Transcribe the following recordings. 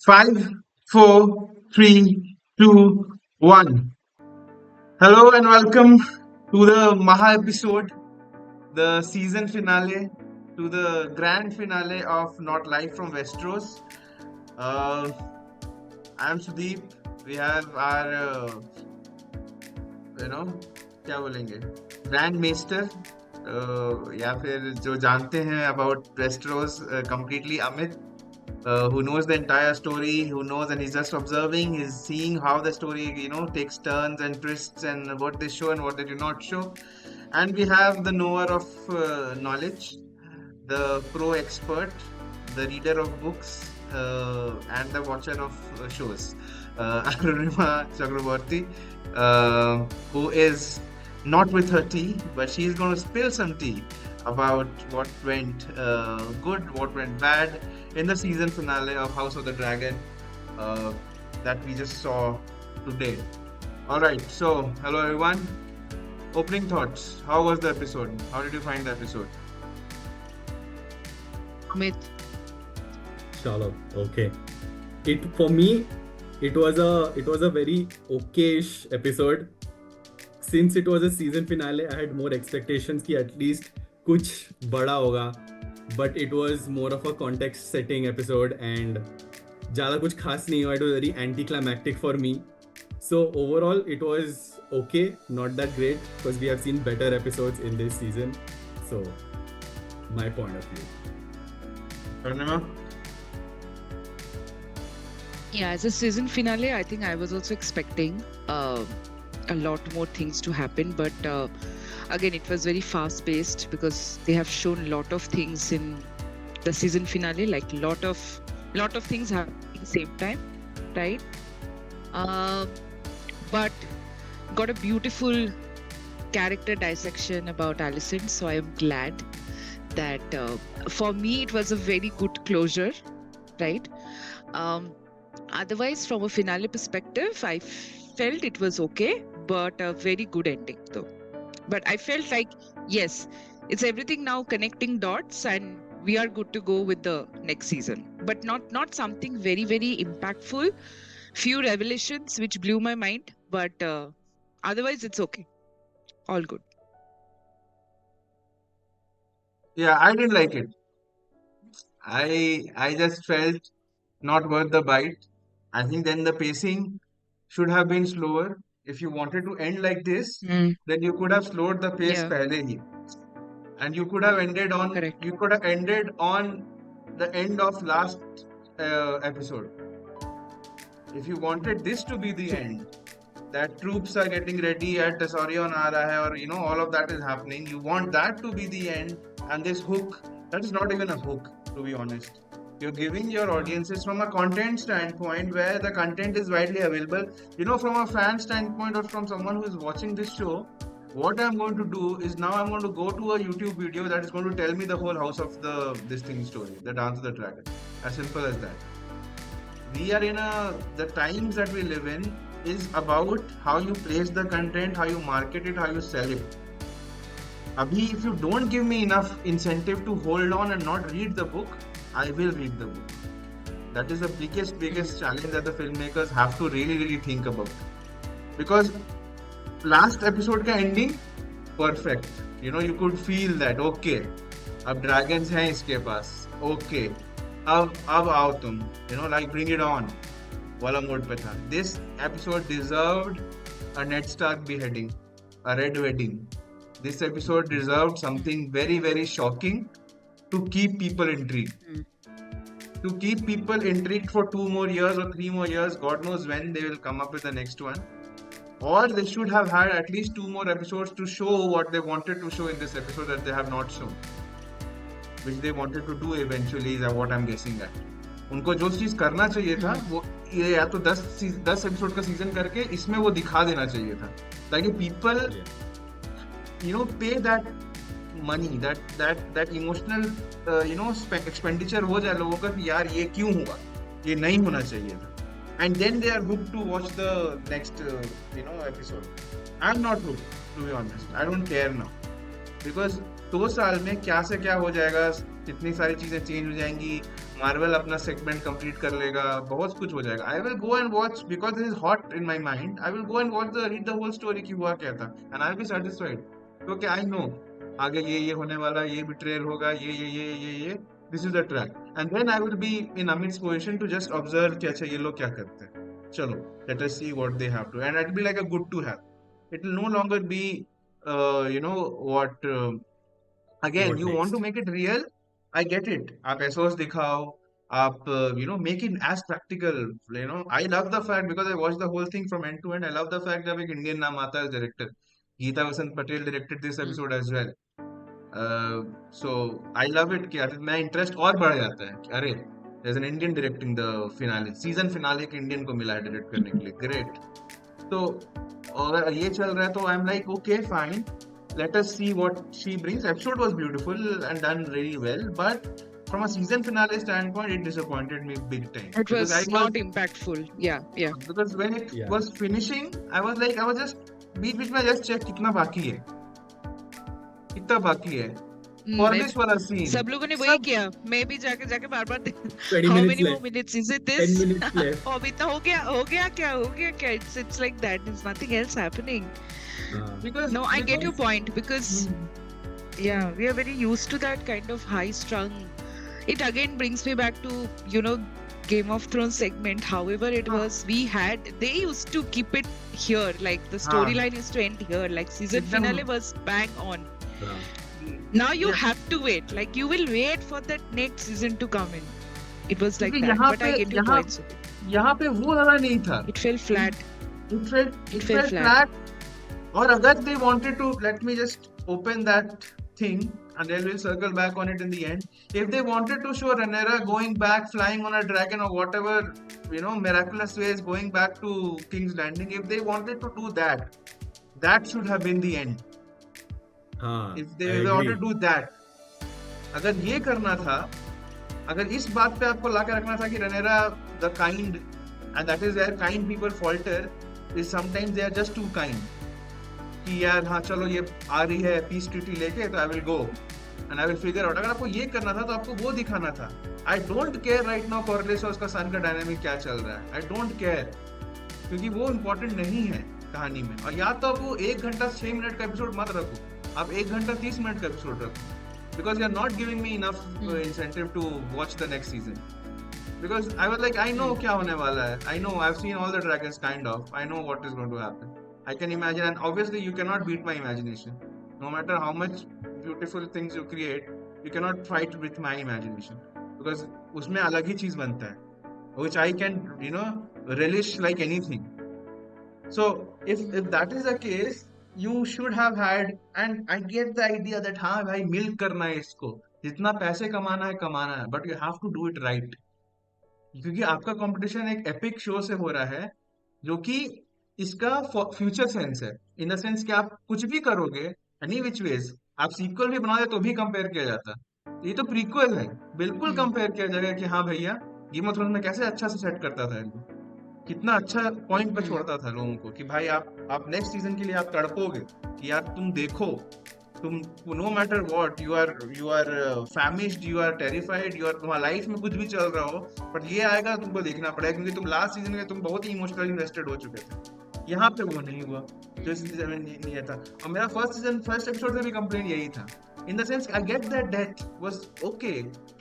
Five, four, three, two, one. Hello and welcome to the Maha episode, the season finale, to the grand finale of Not Live from Westeros. Uh, I'm Sudeep. We have our, क्या बोलेंगे grand मेस्टर या फिर जो जानते हैं about Westeros completely Amit who knows the entire story, who knows and he's just observing, he's seeing how the story, takes turns and twists and what they show and what they do not show. And we have the knower of knowledge, the pro expert, the reader of books, and the watcher of shows, Arunima Chakraborty, who is not with her tea, but she's going to spill some tea about what went good, what went bad in the season finale of House of the Dragon uh, that we just saw today. All right, so hello everyone. Opening thoughts. How was the episode? How did you find the episode? Amit, Chalo, okay. It for me, it was a very okayish episode. Since it was a season finale, I had more expectations कि at least कुछ बड़ा होगा. But it was more of a context setting episode and ज़्यादा कुछ खास नहीं हुआ. It was very anticlimactic for me. So overall, it was okay, not that great because we have seen better episodes in this season. So my point of view. Arunima? yeah, as a season finale, I think I was also expecting a lot more things to happen, but again, it was very fast-paced because they have shown a lot of things in the season finale, like lot of things happening at the same time, right? But got a beautiful character dissection about Alicent, so I am glad that for me it was a very good closure, right? Otherwise, from a finale perspective, I felt it was okay, but a very good ending though. But I felt like, yes, it's everything now connecting dots and we are good to go with the next season. But not something very, very impactful. Few revelations which blew my mind, but otherwise it's okay. All good. Yeah, I didn't like it. I just felt not worth the bite. I think then the pacing should have been slower. If you wanted to end like this, Mm, then you could have slowed the pace yeah, pehle hi. And you could have correct. on the end of last episode. If you wanted this to be the Yeah. end, that troops are getting ready at Tesorion aa raha hai, or all of that is happening. You want that to be the end, and this hook, that is not even a hook, to be honest. You're giving your audiences from a content standpoint where the content is widely available. From a fan standpoint or from someone who is watching this show, what I'm going to do is now I'm going to go to a YouTube video that is going to tell me the whole House of this thing story, the Dance of the Dragon. As simple as that. We are in the times that we live in is about how you place the content, how you market it, how you sell it. Abhi, if you don't give me enough incentive to hold on and not read the book, I will read the book. That is the biggest challenge that the filmmakers have to really think about. Because last episode ka ending, perfect. You could feel that, okay, अब dragons हैं इसके पास, okay, अब आओ तुम, like bring it on, वाला mode पे था. This episode deserved a Ned Stark beheading, a red wedding. This episode deserved something very, very shocking to keep people intrigued. Mm. To keep people intrigued for 2 more years or 3 more years, God knows when they will come up with the next one. Or they should have had at least 2 more episodes to show what they wanted to show in this episode that they have not shown. Which they wanted to do eventually is what I'm guessing at. उनको जो चीज करना चाहिए था वो ये या तो 10 एपिसोड का सीजन करके इसमें वो दिखा देना चाहिए था ताकि पीपल पे that money that emotional expenditure हो जाए लोगों का कि यार ये क्यों हुआ, ये नहीं होना चाहिए था. And then they are hooked to watch the next episode. I'm not hooked, to be honest. I don't care now because 2 साल में क्या से क्या हो जाएगा, कितनी सारी चीजें चेंज हो जाएंगी, मार्वल अपना सेगमेंट कंप्लीट कर लेगा, बहुत कुछ हो जाएगा. I will go and watch because this is hot in my mind. I will go and watch the read the whole story की हुआ क्या था, and I will be satisfied. क्योंकि आई नो आगे ये होने वाला, ये बिट्रेयल होगा, ये this is the track. And then I will be in Amit's position to just observe कि अच्छा ये लोग क्या करते हैं, चलो let us see what they have to, and it will be like a good to have. It will no longer be you know what. Again What you want to next? Make it real. I get it, आप Essos दिखाओ, आप make it as practical. I love the fact because I watch the whole thing from end to end. I love the fact जब एक Indian नाम आता है director. Geeta Vasant Patel directed this Hmm. Episode as well. So I love it कि अरे मैं interest और बढ़ जाता है कि अरे there's an Indian directing the finale, season finale एक इंडियन को मिला है डायरेक्ट करने के लिए. ग्रेट. तो और ये चल रहा है तो I am like okay fine, let us see what she brings. Episode was beautiful and done really well, but from a season finale standpoint, it disappointed me big time. It was not impactful. Yeah. Because when it Yeah. was finishing, I was just बीच में just check कितना बाकी है, कितना बाकी है. For मैं- this वाला scene, सब लोगों ने वही किया. मैं भी जाके बार 20 how minutes many more left. minutes is it 10 this? minutes left. अभी तो हो गया क्या? It's like that. There's nothing else happening. because No, I get your point because Hmm. yeah, we are very used to that kind of high strung. It again brings me back to Game of Thrones segment. However, it was they used to keep it here. Like the storyline used to end here. Like season Ekdam- finale was bang on. हाँ. Now you Yeah. have to wait. Like you will wait for that next season to come in. It was like क्योंकि that. यहाँ But I पे- get your यहाँ- points. यहाँ पे वो वाला नहीं था. It fell flat. It felt It felt flat. Or अगर they wanted to, let me just open that thing and then we'll circle back on it in the end. If they wanted to show Rhaenyra going back, flying on a dragon or whatever, miraculous ways going back to King's Landing, if they wanted to do that, that should have been the end. हाँ, If they I wanted agree. to do that, अगर ये करना था, अगर इस बात पे आपको लाके रखना था कि Rhaenyra the kind, and that is where kind people falter, is sometimes they are just too kind. कि यार हाँ चलो ये आ रही है पीस ट्रीटी लेके तो आई will go and I will figure out. अगर आपको ये करना था तो आपको वो दिखाना था. I don't care right now Corlys और उसका सन का डायनामिक क्या चल रहा है. आई डोंट केयर, क्योंकि वो इम्पोर्टेंट नहीं है कहानी में. और या तो आप वो 1 घंटा 6 मिनट का एपिसोड मत रखो, आप 1 घंटा 30 मिनट का एपिसोड रखो. Because you are not giving me enough incentive to watch the next season. Because I was like I know क्या होने वाला है. I know I have seen all the dragons kind of. I know what is going to happen. I can imagine, and obviously you cannot beat my imagination. No matter how much beautiful things you create, you cannot fight with my imagination because उसमें अलग ही चीज बनता है, which I can relish like anything. So if that is the case, you should have had, and I get the idea that हाँ भाई milk करना है इसको, जितना पैसे कमाना है, but you have to do it right. क्योंकि आपका कंपटीशन एक एपिक शो से हो रहा है जो कि इसका फ्यूचर सेंस है, इन द सेंस कि आप कुछ भी करोगे एनी विच वेज, आप सीक्वल भी बनाओगे तो भी कंपेयर किया जाता. ये तो प्रीक्वल है, बिल्कुल कंपेयर किया जाएगा कि हाँ भैया गेम ऑफ थ्रोन्स में कैसे अच्छा से सेट करता था इनको, कितना अच्छा पॉइंट पे छोड़ता था लोगों को कि भाई आप नेक्स्ट सीजन के लिए आप तड़पोगे कि यार तुम देखो, तुम no matter what you are famished, you are terrified, तुम्हारा लाइफ में कुछ भी चल रहा हो, बट ये आएगा तुमको देखना पड़ेगा क्योंकि तुम लास्ट सीजन में तुम बहुत ही इमोशनली इन्वेस्टेड हो चुके थे. यहाँ पे वो नहीं हुआ जो सीजन में नहीं था. और मेरा फर्स्ट एपिसोड से भी कंप्लेन यही था, in the sense I get that death was okay,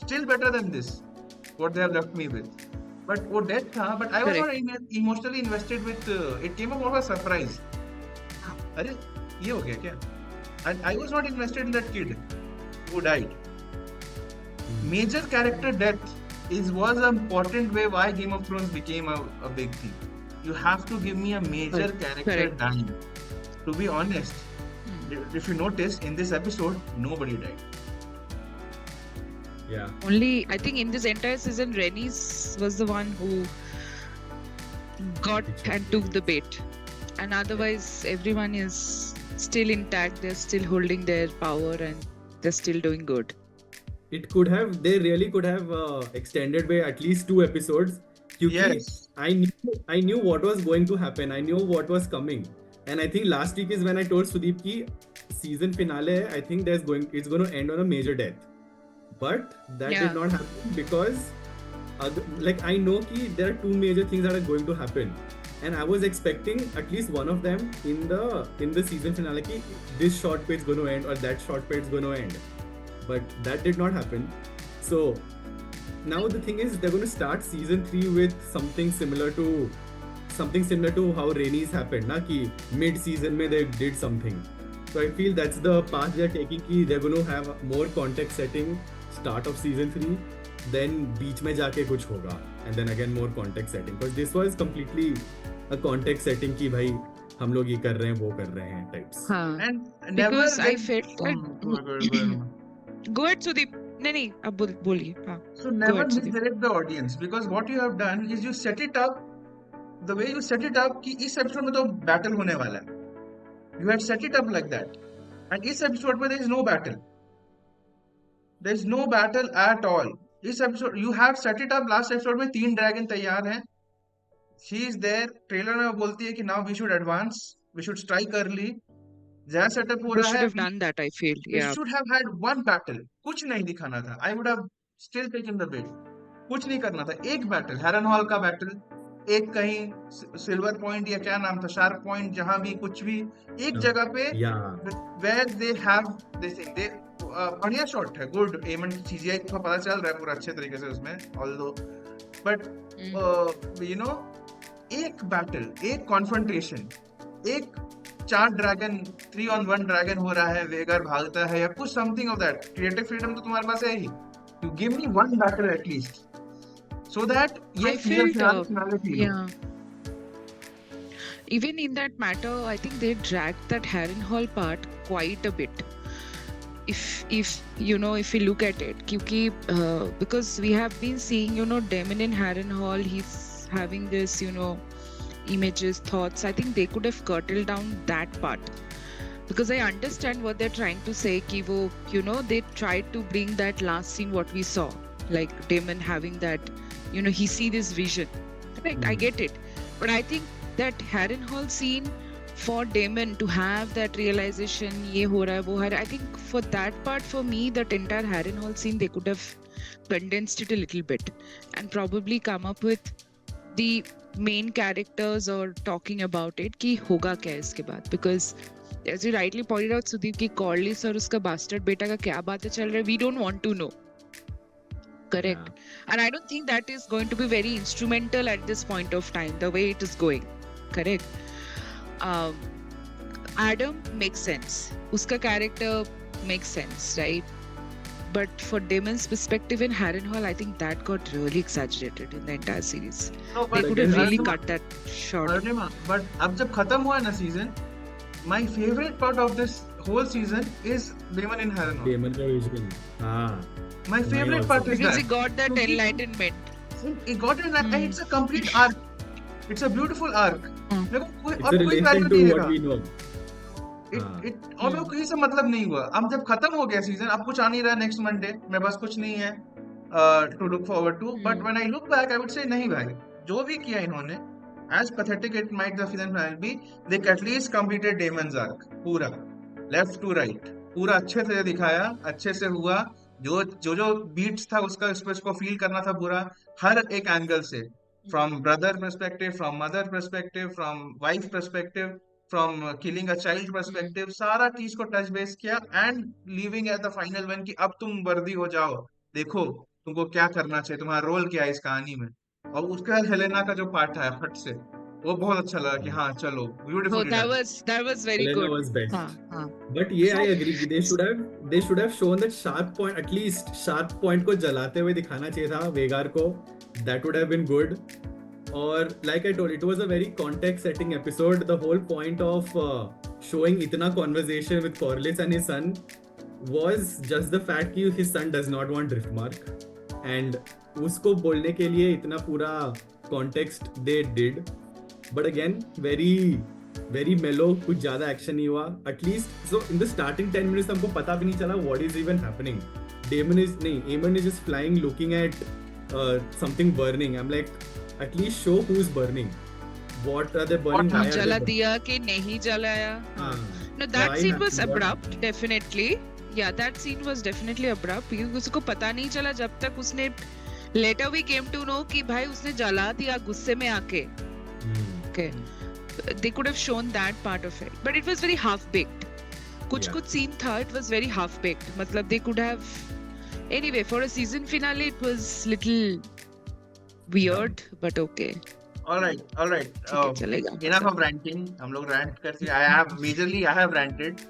still better than this what they have left me with, but वो डेथ था, but I was not emotionally invested with it. Came up of a surprise, अरे ये हो गया क्या, and I was not invested in that kid who died. Major character death was an important way why Game of Thrones became a big thing. You have to give me a major character dying. To be honest, if you notice in this episode, nobody died. Yeah. Only I think in this entire season, Rhaenys was the one who got and took the bait, and otherwise everyone is still intact. They're still holding their power and they're still doing good. They really could have extended by at least 2 episodes. Yes. I knew what was going to happen. I knew what was coming. And I think last week is when I told Sudeep ki season finale, I think it's going to end on a major death. But that did not happen because like I know कि there are two major things that are going to happen, and I was expecting at least one of them in the season finale कि this short page going to end or that short page going to end, but that did not happen. So now the thing is they're going to start season 3 with something similar to how Rainey's happened ना कि mid season में they did something. So I feel that's the path they're taking कि they're going to have more context setting start of season 3, then बीच में जाके कुछ होगा and then again more context setting, because this was completely a context setting कि भाई हम लोग ये कर रहे हैं वो कर रहे हैं types. हाँ, And never because I get- felt go ahead, that. go ahead. Go ahead, Sudeep. नहीं, अब बोलिए. हाँ. So never ahead, Sudeep. misdirect the audience, because what you have done is you set it up the way you set it up कि इस episode में तो battle होने वाला है. You have set it up like that, and इस episode में there is no battle. There is no battle at all. इस episode you have set it up. Last episode में 3 dragon तैयार हैं. She is there. Trailer में वो बोलती है कि now we should advance, we should strike early. जहाँ setup हो They रहा should है, have done that, I feel. we Yeah. should have had one battle. कुछ नहीं दिखाना था. I would have still taken the bait. कुछ नहीं करना था. एक battle, Harren Hall का battle, एक कहीं सिल्वर पॉइंट या क्या नाम था, शार्प पॉइंट, जहां भी कुछ भी एक जगह पे Yeah. where they have this thing. They बढ़िया शॉट है, गुड एमन CGI का पता चल रहा है पूरा अच्छे तरीके से उसमें, although but you know एक बैटल, एक कॉन्फ्रंटेशन, एक 4 ड्रैगन 3 on 1 ड्रैगन हो रहा है, वेगर भागता है या कुछ something of that. Creative freedom तो तुम्हारे पास है ही. You give me one battle at least so that ये I felt, finality. Yeah. Even in that matter, I think they dragged that Harrenhal part quite a bit. If you know, if you look at it, क्योंकि because we have been seeing, you know, Daemon in Harrenhal, he's having this, you know, images, thoughts. I think they could have curtailed down that part, because I understand what they're trying to say. कि वो, you know, they tried to bring that last scene what we saw, like Daemon having that, you know, he see this vision. Correct, I get it. But I think that Harrenhal scene for Daemon to have that realization, ye ho raha hai, wo ho raha hai, I think for that part, for me, that entire Harrenhal scene, they could have condensed it a little bit and probably come up with the main characters or talking about it कि होगा क्या इसके बाद. Because as you rightly pointed out, Sudeep, कि Corlys और उसका bastard बेटा का क्या बातें चल रहा है, we don't want to know. Correct. And I don't think that is going to be very instrumental at this point of time, the way it is going. Correct. Adam makes sense. Uska character makes sense, right? But for Daemon's perspective in Harrenhal, I think that got really exaggerated in the entire series. No, They but could have really Arnima- cut that short. Arnima, but अब जब खत्म हुआ ना season, my favorite part of this whole season is Daemon in Harrenhal. Daemon का vision. हाँ. My Mine favorite also. part is Because he that. got that Because- enlightenment. It got it, and it's a complete arc. It's a beautiful arc. Hmm. देखो कोई It's अब a कोई relation value to नहीं what देगा. we know. और मेरे को किसी से मतलब नहीं हुआ. अब जब खत्म हो गया सीजन, अब कुछ आ नहीं रहा नेक्स्ट मंडे, मेरे पास कुछ नहीं है to look forward to. But when I look back, I would say नहीं भाई, जो भी किया इन्होंने, as pathetic it might the season finale be, they at least completed Daemon's arc पूरा, left to right, पूरा अच्छे से दिखाया, अच्छे से हुआ. जो बीट्स था उसका उसको फील करना था पूरा, हर एक एंगल से, from brother perspective, from mother perspective, from wife perspective, from killing a child perspective, सारा चीज को टच बेस किया, and leaving at the final one कि अब तुम वर्दी हो जाओ, देखो तुमको क्या करना चाहिए, तुम्हारा रोल क्या है इस कहानी में. और उसके बाद हेलेना का जो पार्ट है फट से, वो बहुत अच्छा लगा कि हाँ चलो, So beautiful. that was very Helena good. was best. हाँ. But yeah, I agree. They should have shown that sharp point, at least sharp point को जलाते हुए दिखाना चाहिए था वेगार को. That would have been good. Or like I told, it was a very context-setting episode. The whole point of showing इतना conversation with Corlys and his son was just the fact कि his son does not want Driftmark, and उसको बोलने के लिए इतना पूरा context they did. But again, very mellow, कुछ ज़्यादा action नहीं हुआ. At least, so in the starting 10 minutes हमको पता भी नहीं चला what is even happening. Aemon is just flying, looking at something burning. I'm like, at least show who's burning. What are they burning? Why are they जला burning? दिया कि नहीं जलाया. हाँ. No, that Why scene have- was why- abrupt, definitely. Yeah, that scene was definitely abrupt. क्योंकि उसको पता नहीं चला जब तक उसने Later we came to know कि भाई उसने जला दिया गुस्से में आके. Okay. They could have shown that part of it, but it was very half baked. कुछ Yeah. कुछ scene था, it was very half baked. मतलब they could have. Anyway, for a season finale, it was little weird, but okay. All right. ठीक है, चलेगा. Enough of ranting. हम लोग rant करते हैं. I have ranted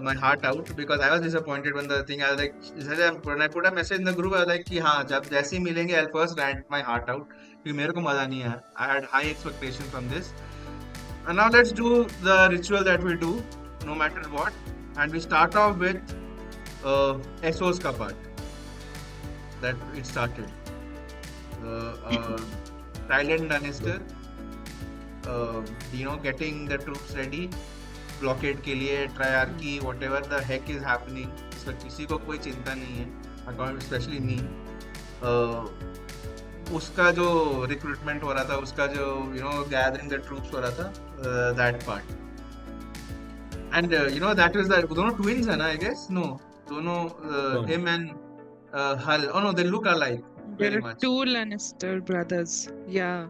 my heart out because I was disappointed when the thing. I was like, when I put a message in the group, I was like कि हाँ जब जैसे ही मिलेंगे, I'll first rant my heart out क्योंकि मेरे को मजा नहीं आया. I had high expectation from this. And now let's do the ritual that we do, no matter what. And we start off with SO's ka part that it started. Tyrion Lannister, getting the troops ready, blockade के लिए, triarchy, whatever the heck is happening. इसका किसी को कोई चिंता नहीं है, especially me. उसका जो रिक्रूटमेंट हो रहा था, उसका जो गैदरिंग द ट्रूप्स हो रहा था, that part. And that is the दोनों ट्विन्स है ना, आई गेस. नो, दोनों him and her. Oh no, they look alike There very are much. 2 Lannister brothers. Yeah.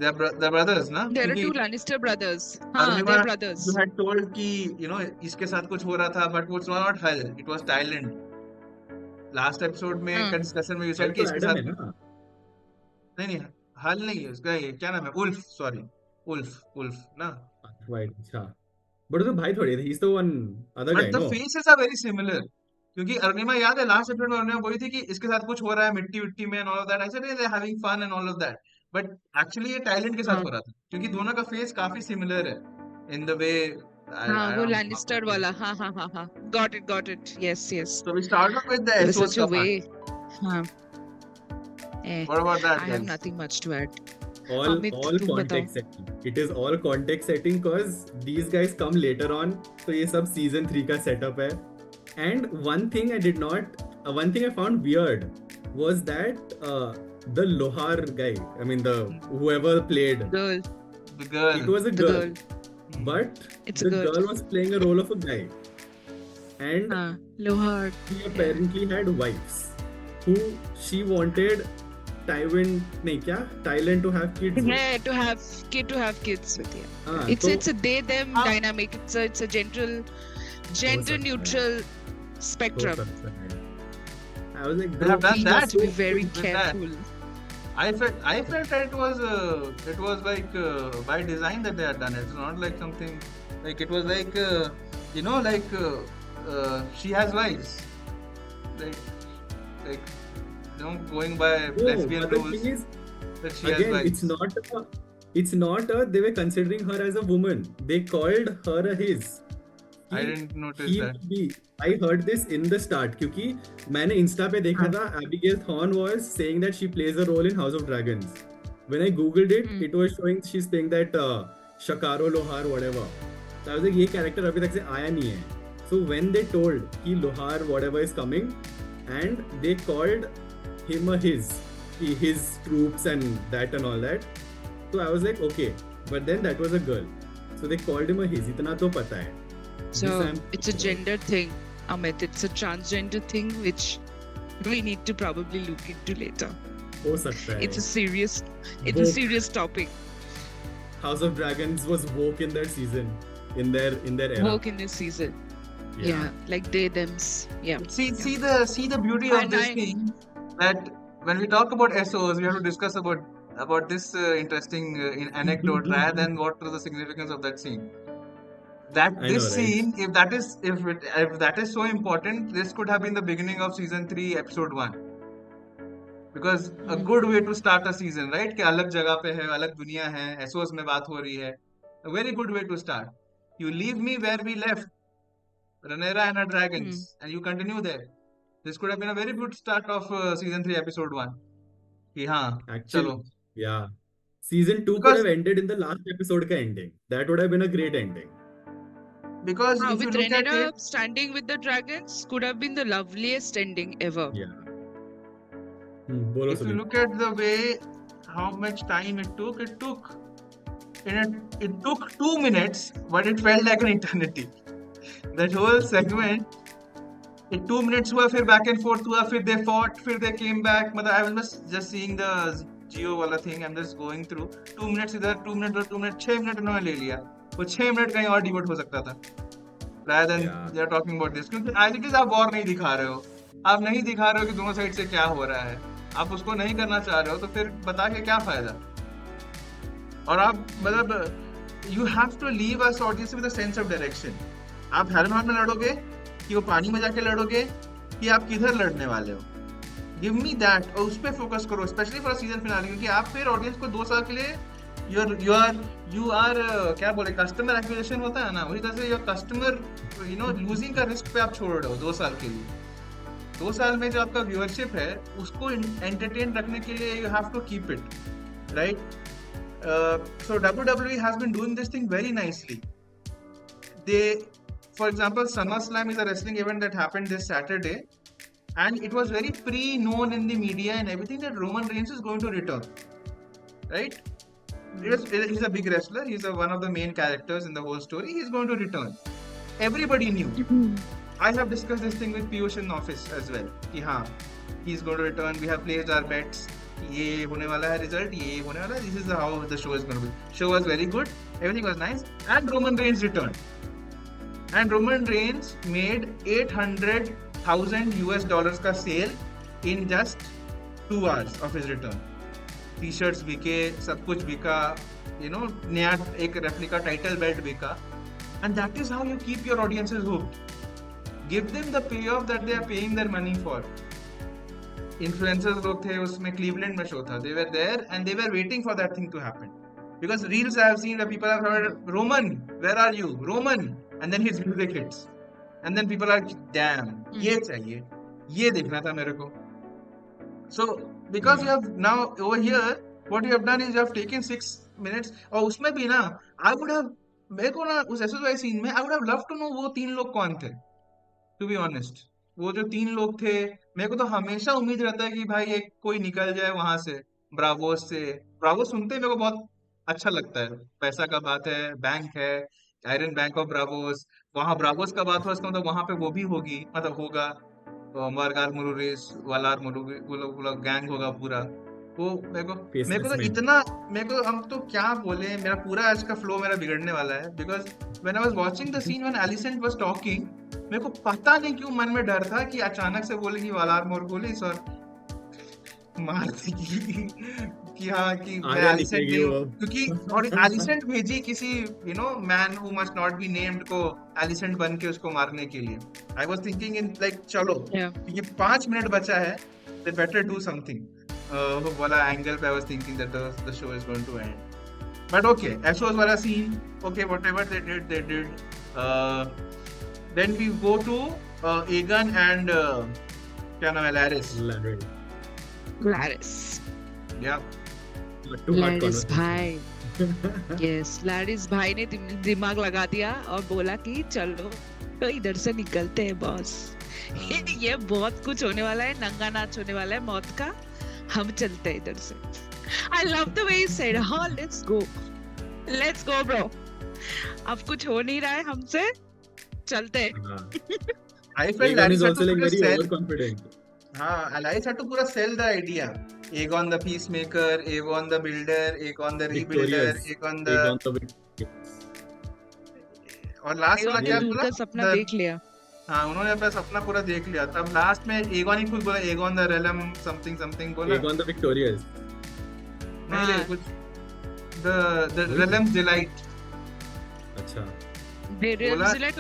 They're brothers ना. There are क्योंकि 2 Lannister brothers. हाँ, Arnima, they're brothers. you had told कि इसके साथ कुछ हो रहा था, but it was not Hal, it was Tyrion. Last episode में डिस्कशन में you said कि इसके साथ नहीं हल नहीं है, उसका क्या नाम है, उल्फ. सॉरी, उल्फ ना. Right, अच्छा. But उसका भाई थोड़ी है, he's the one other guy, But the no? faces are very similar. क्योंकि अरुणिमा याद है लास्ट एपिसोड में अरुणिमा बोली थी कि इसके साथ कुछ हो रहा है मिट्टी में and all of that. I said they are having fun and all of that, but actually ये टाइलेंट के साथ हो रहा था क्योंकि दोनों का फेस काफी सिमिलर है इन द वे. हाँ, वो Lannister वाला. हाँ. Got it. Yes. So we start off with the It was SOS such a का way. part. हाँ. What about that, I have guys? nothing much to add. all Amit, all तू context setting. It is all context setting because these guys come later on. So ये सब season 3 का setup है. And one thing I found weird was that the Lohar guy, I mean the whoever played, Girl. The girl. it was a The girl, girl. but It's a the girl. girl was playing a role of a guy, and हाँ, Lohar. she apparently had wives who she wanted Thailand to have kids with. Yeah, to have kids with you. हाँ, It's तो- it's a they them हाँ. dynamic. It's a gender सकता है. neutral हो spectrum. सकता है. I was like, They have done We that. must be very With that. careful. I felt that it was like by design that they had done it. It's not like something like it was like she has wives, like going by no, lesbian but the rules thing is, that she has again, wives. it's not they were considering her as a woman. They called her a his. I didn't notice He that. would be. I heard this in the start क्योंकि मैंने Insta पे देखा था. Abigail Thorne was saying that she plays a role in House of Dragons. When I googled it, it was showing she's saying that Shakaro Lohar whatever. So I was like ये character अभी तक से आया नहीं है. So when they told कि Lohar whatever is coming, and they called him a his troops and all that. So I was like okay, but then that was a girl. So they called him a his. इतना तो पता है. So This I'm- it's a gender thing, Amit. It's a transgender thing which we need to probably look into later. हो सकता है. It's a Woke. serious topic. House of Dragons was woke in their season, in their era. Woke in this season. Yeah, like they thems. Yeah. See the beauty of And this thing, that when we talk about SOs, we have to discuss about this interesting anecdote rather than what was the significance of that scene. That I this know, right? scene, if that is so important, this could have been the beginning of season 3, episode 1. Because a good way to start a season, right? कि अलग जगह पे है, अलग दुनिया है, SOs में बात हो रही है. A very good way to start. You leave me where we left, Rhaenyra and her dragons, and you continue there. This could have been a very good start of season 3, episode 1. कि हाँ, Actually, चलो. yeah. Season 2 Because- could have ended in the last episode का ending. That would have been a great ending. Because if you With look at Rhaenyra it, standing with the dragons could have been the loveliest ending ever. Yeah. बोलो if you Sunil. look at the way how much time it took, it took 2 minutes, but it felt like an eternity. That whole segment 2 minutes हुआ, फिर back and fourth हुआ, फिर they fought, फिर दे came back. मतलब I was just seeing the Jio वाला thing, I am just going through. 2 minutes इधर, 2 minute उधर, 2 minute, 6 minute उन्होंने ले लिया. वो 6 मिनट कहीं और डिवोट हो सकता था, rather than Yeah. they are talking about this. क्योंकि आज इट इज आप वॉर नहीं दिखा रहे हो, आप नहीं दिखा रहे हो कि दोनों साइड से क्या हो रहा है, आप उसको नहीं करना चाह रहे हो, तो फिर बता के क्या फायदा. और आप मतलब you have to leave us audience with a sense of direction. आप हेलमेट में लड़ोगे कि वो पानी में जाके लड़ोगे कि आप किधर लड़ने वाले हो. गिव मी दैट, और उस पर फोकस करो, स्पेशली फॉर सीजन फिनाले. क्योंकि आप फिर ऑडियंस को 2 साल के लिए यू आर क्या बोले, कस्टमर एक्विजिशन होता है ना, वही तरह से योर कस्टमर लूजिंग का रिस्क पे आप छोड़ रहे हो 2 साल के लिए. 2 साल में जो आपका व्यूअरशिप है उसको एंटरटेन रखने के लिए you have to keep it right. So WWE has been doing this thing very nicely. They, for example, SummerSlam is a wrestling event that happened this Saturday, and it was very pre-known in the media and everything that Roman Reigns is going to return, right? He's a big wrestler. He's one of the main characters in the whole story. He's going to return. Everybody knew. I have discussed this thing with Piyush in office as well. कि हाँ, he's going to return. We have placed our bets. ये होने वाला है result, ये होने वाला है. This is how the show is going to be. Show was very good. Everything was nice. And Roman Reigns returned. And Roman Reigns made $800,000 का sale in just 2 hours of his return. T-shirts बिके, सब कुछ बिका, नया एक replica title belt बिका. And that is how you keep your audiences hooked. Give them the payoff that they are paying their money for. Influencers लोग थे उसमें, क्लीवलैंड में शो था. They were there and they were waiting for that thing to happen. Because reels I have seen where people have heard, Roman, where are you? Roman. And then his music hits. And then people are, damn, ये चाहिए, ये देखना था मेरे को. So, because you have now over here, what you have done is you have taken 6 minutes. और उसमें भी ना, I would have, मेरे को ना उस SSY सीन में I would have loved to know वो 3 लोग कौन थे. To be honest, वो जो 3 लोग थे, मेरे को तो हमेशा उम्मीद रहता है कि भाई एक कोई निकल जाए वहां से, ब्रावोस से. ब्रावोस सुनते ही मेरे को बहुत अच्छा लगता है. पैसा का बात है, बैंक है, आयरन बैंक ऑफ ब्रावोस. वहां ब्रावोस का बात हो, इसका मतलब वहां पे वो भी होगी, मतलब होगा. मरगार मुरुरेस, वालार मुरुगे, वो लोग गैंग होगा पूरा. वो मेरे को तो इतना, मेरे को हम तो क्या बोले, मेरा पूरा आज का फ्लो मेरा बिगड़ने वाला है. Because when I was watching the scene when Alicent was talking, मेरे को पता नहीं क्यों मन में डर था कि अचानक से बोलेगी वालार मोरगुलिस और मार देगी कि हाँ कि मैं एलिसेंट नहीं, क्योंकि और एलिसेंट भेजी किसी man who must not be named को एलिसेंट बन के उसको मारने के लिए. I was thinking in like चलो ये 5 मिनट बचा है, दे बेटर डू समथिंग वाला एंगल पे. I was thinking that the show is going to end. But okay, Essos वाला scene, okay, whatever they did. Then we go to Egan and क्या नाम है, Laris. Yeah. Laris भाई. Yes, Laris भाई ने दिमाग लगा दिया और बोला कि चलो तो इधर से निकलते हैं बॉस. ये बहुत कुछ होने वाला है, नंगा नाच होने वाला है मौत का, हम चलते हैं इधर से. I love the way he said, हाँ let's go bro. अब कुछ हो नहीं रहा है हमसे, चलते हैं. I felt Laris had to like very sell. overconfident. हाँ, Laris had to पूरा sell the idea. Aegon the peacemaker, Aegon the builder, Aegon the rebuilder, Aegon the और लास्ट वाला क्या बोला, सपना देख लिया. हाँ, उन्होंने अपना सपना पूरा देख लिया. तब लास्ट में Aegon ही कुछ बोला, Aegon the realm something बोला. Aegon the victorious. नहीं कुछ the realm's delight. अच्छा.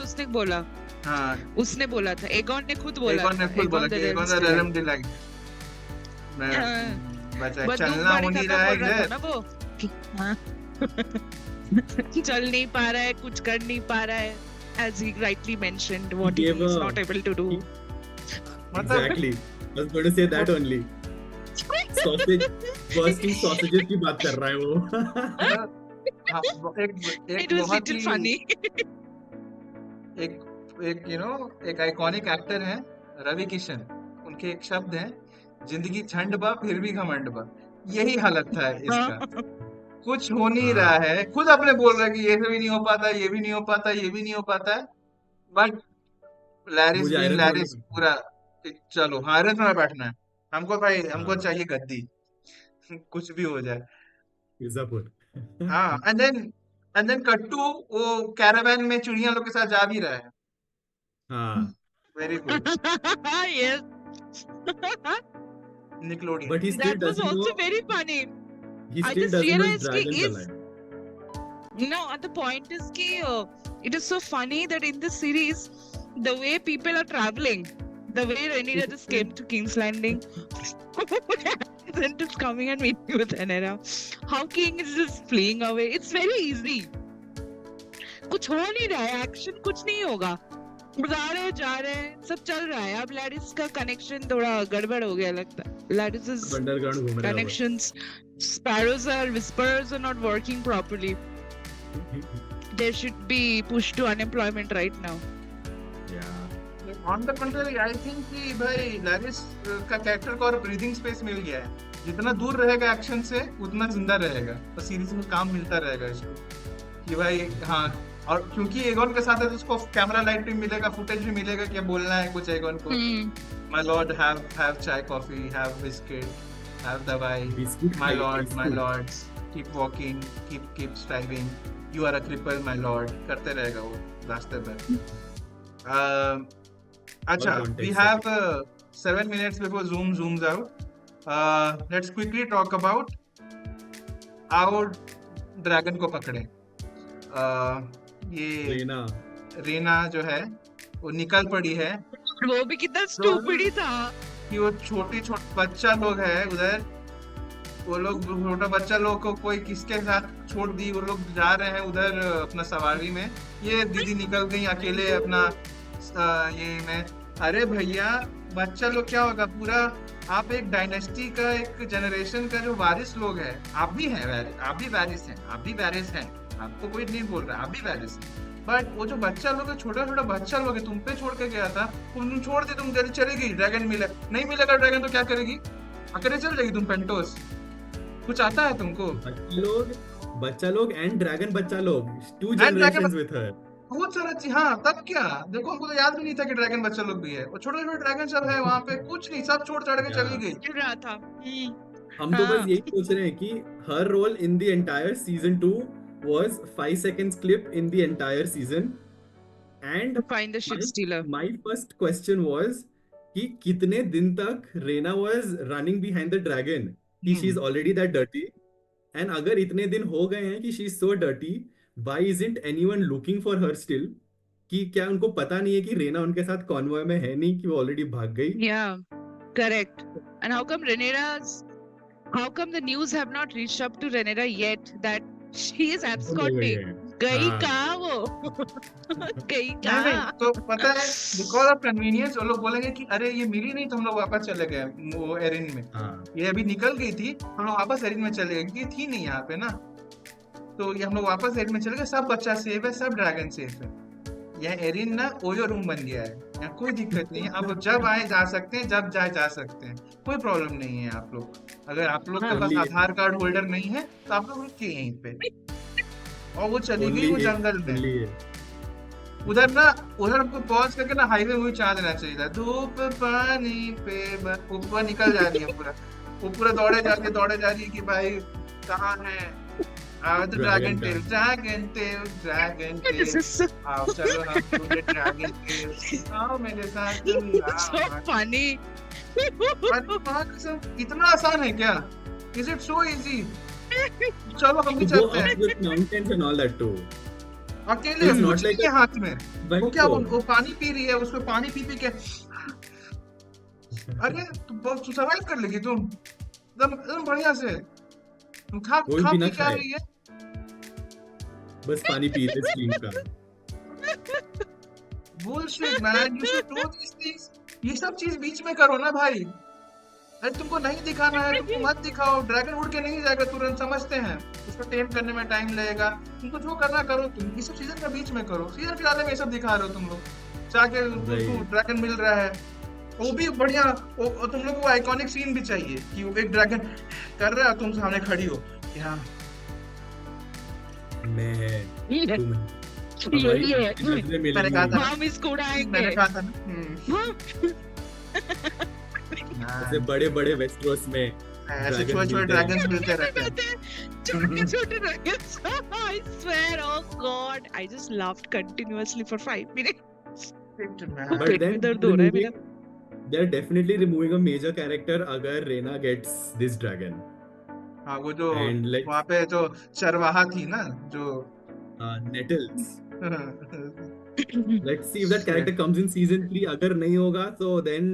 उसने बोला. हाँ, उसने बोला था, एगॉन ने खुद बोला था, Aegon the realm delight. बचा चलना हो नहीं रहा है इधर, चल नहीं पा रहा है, कुछ कर नहीं पा रहा है, as he rightly mentioned what he is not able to do. Exactly, I was going to say that only. Sausage, bursting sausages की बात कर रहा है वो. It was little funny. एक आइकॉनिक एक्टर है रवि किशन, उनके एक शब्द हैं, जिंदगी झंड बा फिर भी घमंड बा. यही हालत था इसका. कुछ हो नहीं रहा है, खुद अपने बोल रहा है कि ये भी नहीं हो पाता, ये भी नहीं हो पाता, ये भी नहीं हो पाता है. बट लैरिस मुझे बीइंग आयरन लैरिस थ्रोन पूरा कि चलो आयरन में बैठना है हमको भाई, हमको हाँ चाहिए गद्दी। कुछ भी हो जाए। मिर्जापुर हाँ, एंड देन कट्टू वो कैरावैन में चिड़िया लोग के साथ जा भी रहा है। हाँ very good. Yes. Nickelodeon. but he still That was doesn't also know very funny. he I still just doesn't know his realized कि dragons is alive. no, the point is कि it is so funny that in this series, the way people are traveling, the way Rhaenyra just came to King's Landing, Alicent is coming and meeting with Rhaenyra. How King is just fleeing away. It's very easy. कुछ हो नहीं रहा है, action कुछ नहीं होगा, उड़ा रहे जा रहे हैं, सब चल रहा है। अब लैरिस का कनेक्शन थोड़ा गड़बड़ हो गया लगता है। लैरिस अब अंडरग्राउंड घूम रहा है connections, sparrows are whisperers are not working properly. They should be pushed to unemployment right now. yeah on the country I think कि भाई लैरिस का कैरेक्टर को और ब्रीदिंग स्पेस मिल गया है। जितना दूर रहेगा एक्शन से उतना जिंदा रहेगा और सीरीज में काम मिलता रहेगा इसको कि भाई हाँ। और क्योंकि एगोन के साथ है तो उसको कैमरा लाइट भी मिलेगा, फुटेज भी मिलेगा, क्या बोलना है कुछ एगोन को। My lord have chai coffee, have biscuit, have दवाई, बिस्किट माय खाइए, lord my biscuit. Lords keep walking, keep striving, you are a cripple my lord, करते रहेगा वो रास्ते पर। अच्छा, context we है। have 7 minutes before Zoom zooms out. Let's quickly talk about how dragon को पकड़े। ये रेना जो है वो निकल पड़ी है। वो भी कितना स्टूपिड ही था कि वो छोटे बच्चा लोग है उधर, वो लोग छोटा बच्चा लोग को कोई किसके साथ छोड़ दी, वो लोग जा रहे हैं उधर अपना सवारी में। ये दीदी निकल गई अकेले अपना ये में। अरे भैया बच्चा लोग क्या होगा पूरा, आप एक डायनेस्टी का एक जनरेशन का जो वारिस लोग है, आप भी हैं, आप भी वारिस हैं, आप भी वारिस हैं, आपको कोई नहीं बोल रहा, आप भी वारिस हैं। बट वो जो बच्चा लोग है, छोटा छोटा बच्चा लोग है, तुम पे छोड़ के गया था, तुम छोड़ दी, तुम चलेगी, ड्रैगन मिले, नहीं मिलेगा ड्रैगन तो क्या करेगी, अकेले चल जाएगी तुम पेंटोस। कुछ आता है तुमको? बच्चा लोग एंड ड्रैगन बच्चा लोग, 2 And generations with her. बहुत सारा चीज। हाँ तब क्या, देखो हमको तो याद भी नहीं था कि ड्रैगन बच्चा लोग भी है, और छोटे छोटे ड्रैगन सब है वहाँ पे, कुछ नहीं, सब छोड़ छाड़ के चली गई। चल रहा था। हम तो बस हाँ। यही सोच रहे हैं कि her role in the entire season 2 was 5 seconds clip in the entire season, and To find the ship stealer. my first question was कि कितने दिन तक Raina was running behind the dragon कि she is already that dirty, and अगर इतने दिन हो गए हैं कि she is so dirty, why isn't anyone looking for her still? कि क्या उनको पता नहीं है कि रेना उनके साथ कॉन्वॉय में है नहीं, कि वो ऑलरेडी भाग गई? Yeah, correct. And how come how come the news have not reached up to Rhaenyra yet that she is absconding? गई हाँ। कहाँ वो? गई नहीं, कहाँ? तो पता है बिकॉज ऑफ कन्वीनियंस वो लोग बोलेंगे कि अरे ये मिली नहीं तो हम लोग वापस चले गए वो एरिन में, हाँ ये अभी निकल गई थी, हम लोग वापस एरिन में चले गए, ये थी नहीं यहाँ पे ना, तो ये हम लोग वापस एरिन में चले गए, सब बच्चा सेफ है, सब ड्रैगन सेफ है। यह एरिन ना ओयो रूम बन गया है, यहाँ कोई दिक्कत नहीं है, आप जब आए जा सकते हैं, जब जाए जा सकते हैं, कोई प्रॉब्लम नहीं है। आप लोग अगर आप लोग के पास Only- आधार कार्ड होल्डर नहीं है तो आप लोग रुकिए यहीं पे। और वो चली गई Only वो it- जंगल में, only उधर हमको पॉज करके ना हाईवे में चाह देना चाहिए था। धूप पानी पे ऊपर निकल जा रही है पूरा, वो पूरा दौड़े जा रही है कि भाई कहाँ है dragon tail, dragon tail, dragon This tail, is so, आओ चलो हम पूरे ड्रैगन टेल, आओ मेरे साथ तुम, so आओ। funny. अरे माँ कसम, इतना आसान है क्या? Is it so easy? चलो हम भी to go चलते हैं up with mountains and all that too. अकेले, It's not कुछ like नहीं है हाथ में। But वो क्या तो, वो पानी पी रही है, उसको पानी पी के अरे तू सर्वाइव कर लेगी तुम एकदम बढ़िया से। तुम खा कोई खा भी ना पी क्या खाए। रही है? बस पानी पी रहे स्ट्रीम का। Bullshit man, you should do this things. ये सब चीज बीच में करो ना भाई। अरे तुमको नहीं दिखाना है तुमको मत दिखाओ, ड्रैगन उड़ के नहीं जाएगा तुरंत, समझते हैं उसको टेम करने में टाइम लगेगा, तुमको जो करना करो, तुम ये सब सीजन के बीच में करो। सीजन फिनाले में ये सब दिखा रहे हो तुम लोग, जाके उसको ड्रैगन मिल रहा है, वो भी बढ़िया। तुम लोग को आइकॉनिक सीन भी चाहिए कि वो एक ड्रैगन कर रहा है, तुम सामने खड़ी हो, हाँ मैं तुम हमारी यही है नजरें मैंने कहा मिलेंगी था ना हम इसको उड़ाएंगे मैंने कहा था ना ऐसे हाँ, बड़े बड़े वेस्टरोस में ऐसे ड्रैगन छोटे छोटे मिलते हैं ड्रैगन्स मिलते कैसे रहते हैं कहते हैं छोटे छोटे dragons I swear oh god I just laughed continuously for 5 minutes वो but पेट then में दर्द हो रहा है मेरा they're definitely removing a major character अगर रेना gets this dragon हाँ वो जो and वहाँ पे जो चरवाहा थी ना जो Nettles let's see if that character comes in season 3 अगर नहीं होगा so then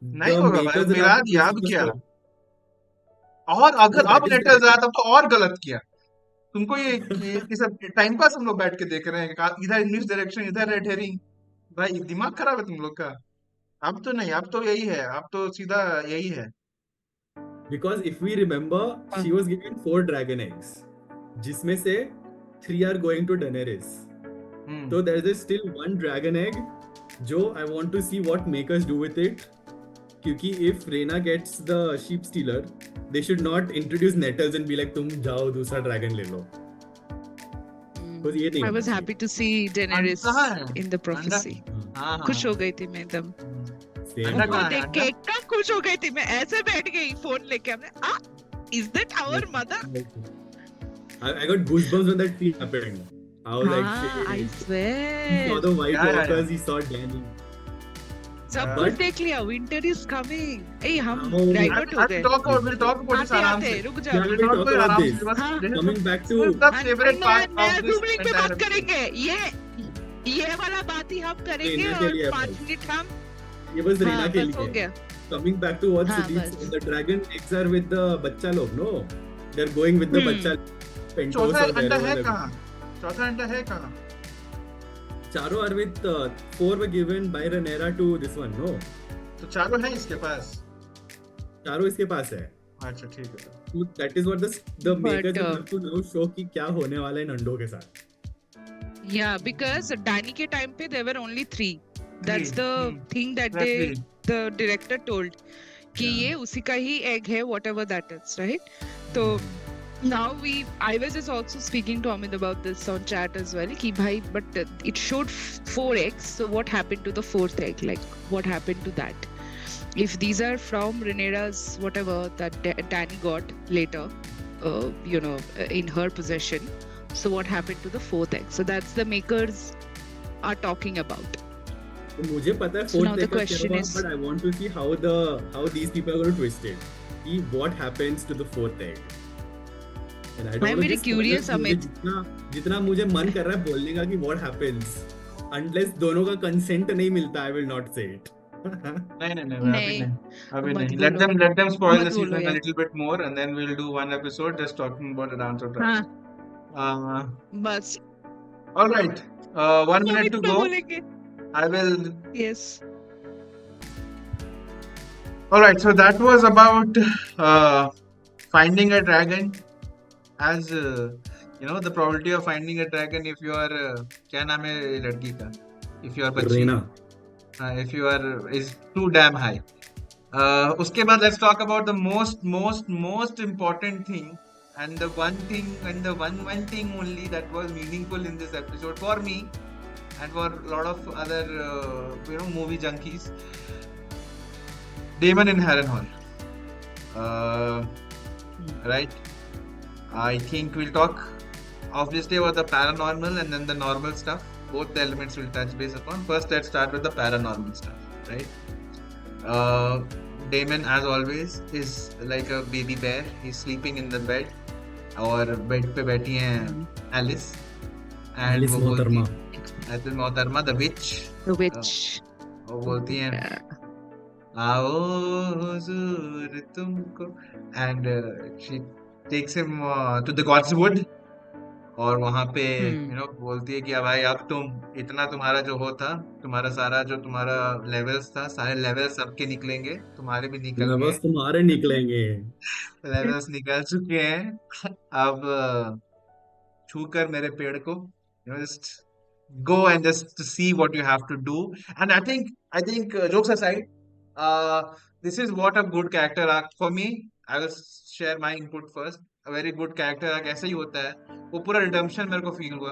नहीं the होगा भाई, makers will मिला have to दिया twist अब the क्या, story. और अगर No, that अब is the नेटल्स आया difference. तब तो और गलत किया तुमको, ये सब टाइम पास हम लोग बैठ के देख रहे हैं इधर इंग्लिश डायरेक्शन इधर रेड हेरिंग, भाई दिमाग खराब है तुम लोग का। अब तो नहीं, अब तो यही है, अब तो सीधा यही है। Because if we remember she was given 4 dragon eggs जिसमें से 3 are going to Daenerys hmm so there is still one dragon egg जो I want to see what makers do with it क्योंकि if Rhaena gets the sheep stealer they should not introduce Nettles and be like तुम जाओ दूसरा dragon ले लो because ये नहीं I होना was happy to see Daenerys कहाँ है in the prophecy चाहिए हाँ हाँ खुश हो गई थी मैं एकदम Same अंडा वो कहाँ है देख के अंडा? एकदम खुश हो गई थी मैं ऐसे बैठ गई फोन लेके हमने is that our mother I got goosebumps when that scene happened. I was like, हाँ I shit. He swear saw the White Yeah. Walkers, he saw Dany. सब But- कुछ देख लिया winter is coming ए हम Oh, divert हो गए we'll talk about this आते आराम आते से। रुक जा Yeah, We'll we'll talk talk about about आराम this. से, बस हाँ। this is Coming back this is to the हाँ, favorite part नया of this Zoom link पे entire बात episode। करेंगे ये वाला बात ही हम करेंगे Reena के और लिए 5 बस। मिनट हम ये बस हाँ रीना के बस हो लिए। गया Coming back to what हाँ, Sudeep बस। said, the dragon eggs are with the बच्चा लोग, no? They're going with the बच्चा Pentos चौथा or अंडा है wherever. कहाँ? चौथा अंडा है कहाँ? चारों are with 4 were given by Rhaenyra to this one, no? तो चारों है इसके पास। चारों इसके पास है। अच्छा ठीक है। So that is what the But, makers will have to now show कि क्या होने वाला है इन अंडों के साथ। Yeah, because Danny के time पे there were only 3. That's the thing that Exactly. the director told कि Yeah. ये उसी का ही egg है whatever that is, right? तो now I was just also speaking to Amit about this on chat as well कि भाई but it showed 4 eggs, so what happened to the 4th egg? Like what happened to that? If these are from Rhaenyra's whatever that Dany got later, in her possession, so what happened to the 4th egg? So that's the makers are talking about. तो मुझे पता है So now fourth the egg का क्या question होगा, is- but I want to see how these people are going to twist it. See what happens to the fourth egg. And I don't I'm know, very just curious, मुझे Amit. जितना मुझे मन कर रहा है बोलने का कि what happens. Unless दोनों का consent नहीं मिलता, I will not say it. नहीं नहीं नहीं नहीं, अभी मत नहीं। बोलो। Let them spoil मत the बोलो season a यार। little bit more and then we'll do one episode just talking about the Dance of Dragons. हाँ बस All right. 1 minute to क्या go. बोलेंगे? I will. Yes. All right. So that was about finding a dragon. As the probability of finding a dragon if you are क्या नाम है लड़की का? If you are बच्ची. Rhaena. If you are is too damn high. उसके बाद let's talk about the most important thing and the one thing and the one thing only that was meaningful in this episode for me and for a lot of other movie junkies. Daemon in Harrenhal. Right? I think we'll talk obviously about the paranormal and then the normal stuff. Both the elements will touch base upon. First, let's start with the paranormal stuff, right? Damon, as always, is like a baby bear. He's sleeping in the bed. और bed पे बैठी हैं Alice and Alice वो बोलती मोहतरमा. Alice मोहतरमा the which The witch. वो बोलती हैं Yeah. आओ हुजूर तुमको and she takes him to the godswood और वहां पे बोलती है कि अब भाई अब तुम इतना तुम्हारा जो हो था तुम्हारा सारा जो तुम्हारा लेवल्स था सारे लेवल्स सबके निकलेंगे तुम्हारे भी निकल बस गए तुम्हारे निकलेंगे. लेवल्स निकल चुके हैं अब छू कर मेरे पेड़ को just go and just see what you have to do and I think jokes aside this is what a good character arc for me. I will share my input first. A very good character arc ऐसा ही होता है वो पूरा redemption मेरे को feel हुआ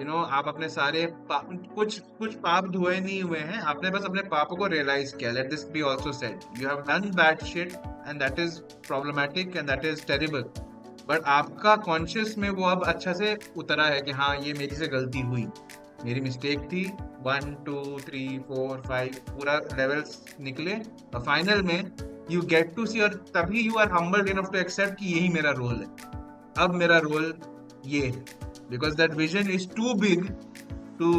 आप अपने सारे कुछ पाप धोए नहीं हुए हैं, आपने बस अपने पापों को रियलाइज किया. Let this be also said, you have done bad shit and that is problematic and that is terrible. But आपका कॉन्शियस में वो अब अच्छा से उतरा है कि हाँ, ये मेरी से गलती हुई, मेरी मिस्टेक थी. 1 2 3 4 5 पूरा लेवल्स निकले और फाइनल में यू गेट टू सी, और तभी you are humbled enough to accept कि यही मेरा रोल है. अब मेरा रोल ये है, because that vision is too big to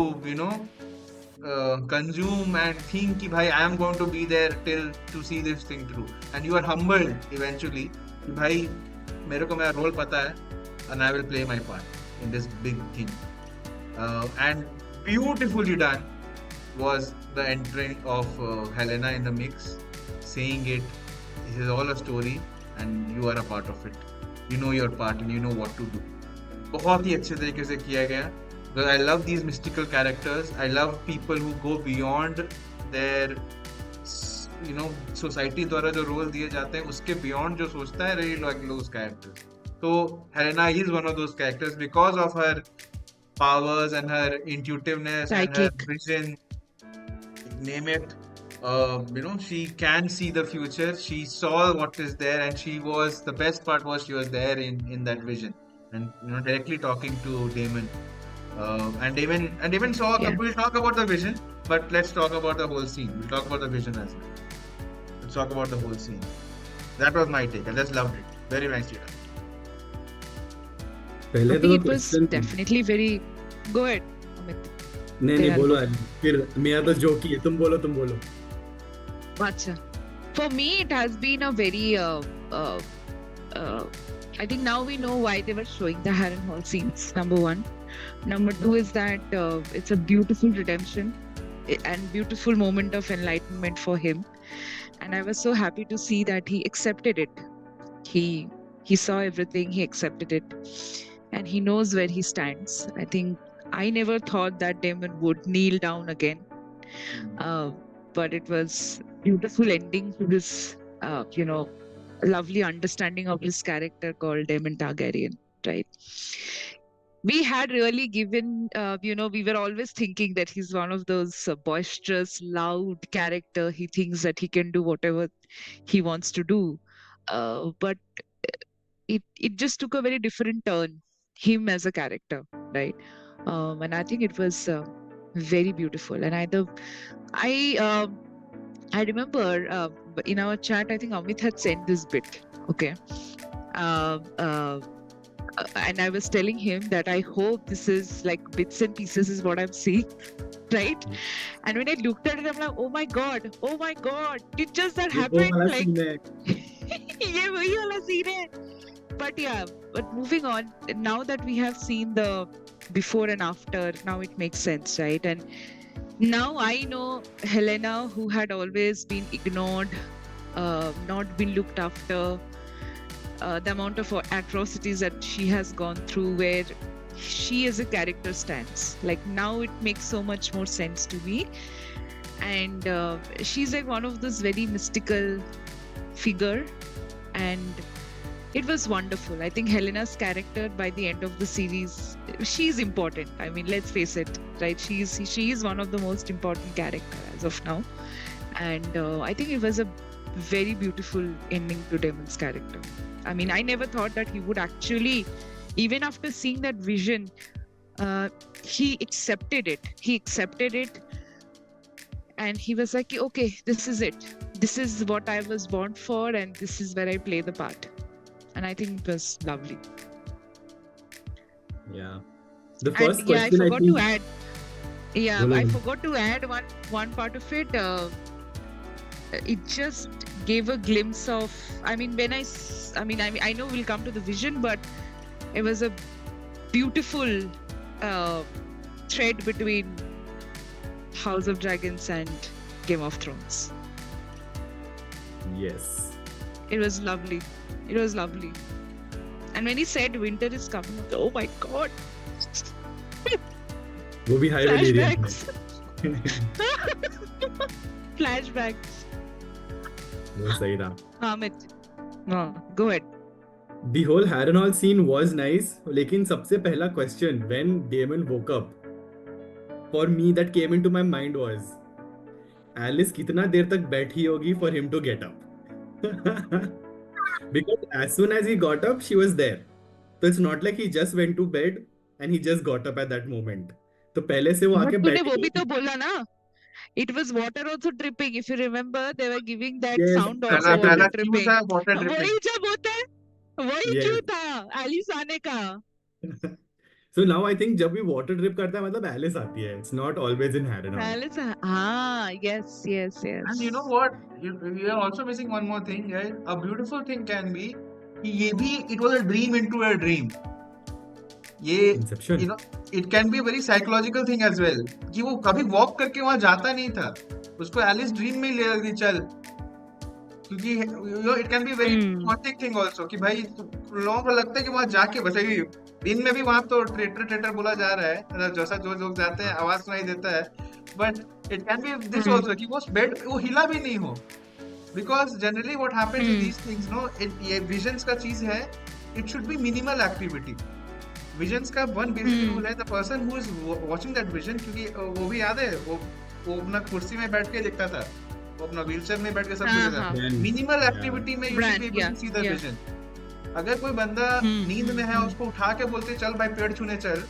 consume and think कि भाई I am going to be there till to see this thing through, and you are humbled eventually कि भाई मेरे को मेरा रोल पता है and I will play my part in this big thing. And beautifully done was the entering of Helena in the mix, saying it, this is all a story and you are a part of it, you know your part and you know what to do. बहुत ही अच्छे तरीके से किया गया. Because I love these mystical characters. I love people who go beyond their society द्वारा जो role दिए जाते हैं उसके बियॉन्ड जो सोचता है, really like those characters. So Helena is one of those characters because of her powers and her intuitiveness and her Psychic. vision. Name it. She can see the future. She saw what is there, and she was, the best part was she was there in that vision, and directly talking to Damon. And Damon saw. Yeah. We'll talk about the vision, but let's talk about the whole scene. We'll talk about the vision as well. Let's talk about the whole scene. That was my take. I just loved it. Very nicely done. पहले I तो think it was question definitely very. Go ahead, Amit. नहीं तेरा बोलो आज, फिर मेरा तो joke ही है, तुम बोलो. Acha. For me, it has been a very. I think now we know why they were showing the Harrenhal scenes. Number one. Number two is that it's a beautiful redemption and beautiful moment of enlightenment for him. And I was so happy to see that he accepted it. He saw everything, he accepted it, and he knows where he stands. I think I never thought that Damon would kneel down again, but it was beautiful ending to this, lovely understanding of his character called Daemon Targaryen, right? We had really given, we were always thinking that he's one of those boisterous, loud character. He thinks that he can do whatever he wants to do. But it just took a very different turn, him as a character, right? And I think it was very beautiful. And I remember in our chat, I think Amit had sent this bit, okay? And I was telling him that I hope this is like bits and pieces is what I'm seeing, right? And when I looked at it, I'm like, oh my god, did just that happen? Like, ये वही वाला scene है. But yeah, but moving on, now that we have seen the before and after, now it makes sense, right? And now I know Helena, who had always been ignored, not been looked after, the amount of atrocities that she has gone through, where she as a character stands. Like now it makes so much more sense to me. And she's like one of those very mystical figure, and it was wonderful. I think Helena's character by the end of the series, she's important. I mean, let's face it, right? She is one of the most important character as of now. And I think it was a very beautiful ending to Damon's character. I mean, I never thought that he would actually, even after seeing that vision, he accepted it. And he was like, okay, this is it. This is what I was born for, and this is where I play the part. And I think it was lovely. Yeah. The first question I forgot to add. Yeah, I forgot to add one part of it. It just gave a glimpse of. I mean, I know we'll come to the vision, but it was a beautiful thread between House of Dragons and Game of Thrones. Yes. It was lovely. And when he said winter is coming, I was, oh my god. वो भी high Valyrian. Flashbacks. वो सही था. Amit. No, go ahead. The whole Harrenhal scene was nice, लेकिन सबसे पहला question when Daemon woke up, for me that came into my mind was, Alice कितना देर तक बैठी होगी for him to get up? Because as soon as he got up, she was there. So it's not like he just went to bed and he just got up at that moment. तो पहले से वो But आके तूने बैठी वो भी हुई तो थी. बोला ना, it was water also dripping. If you remember, they were giving that Yes, sound पहला also, पहला water क्यों dripping. था वाटर वही ड्रिपिंग? जब होता है, वही yes. क्यों था एलिस आने का? So now I think जब भी water drip करता है मतलब Alice आती है. It's not always in Harrenhal. Alys, हाँ, yes, yes, And you know yes. what? You are also missing one more thing, right? A beautiful thing can be कि ये भी it was a dream into a dream. ये Inception. you know it can be a very psychological thing as well कि वो कभी walk करके वहां जाता नहीं था, उसको एलिस ड्रीम में ही ले गई चल, क्योंकि you know it can be a very Hmm. traumatic thing also कि भाई लोगों को लगता है कि वहां जाके बस अभी दिन में भी वहां तो ट्रेटर बोला जा रहा है, मतलब जैसा जो लोग जाते हैं आवाज सुनाई देता है, but it can be this Hmm. Also कि वो बेड वो हिला भी नहीं हो, because generally what happens with Hmm. these things, no, ये visions का चीज है, it should be minimal activity. Visions का one basic Hmm. rule है, the person who is watching that vision, क्योंकि वो भी याद है, वो अपना कुर्सी में बैठ के देखता था, वो अपना व्हीलचेयर में बैठ के सब हाँ, देखता था. हाँ. Then, Minimal yeah. activity में you should Brand, be able yeah, to see the yeah. vision. अगर कोई बंदा Hmm, नींद में है, hmm. उसको उठा के बोलते चल भाई पेड़ छूने चल,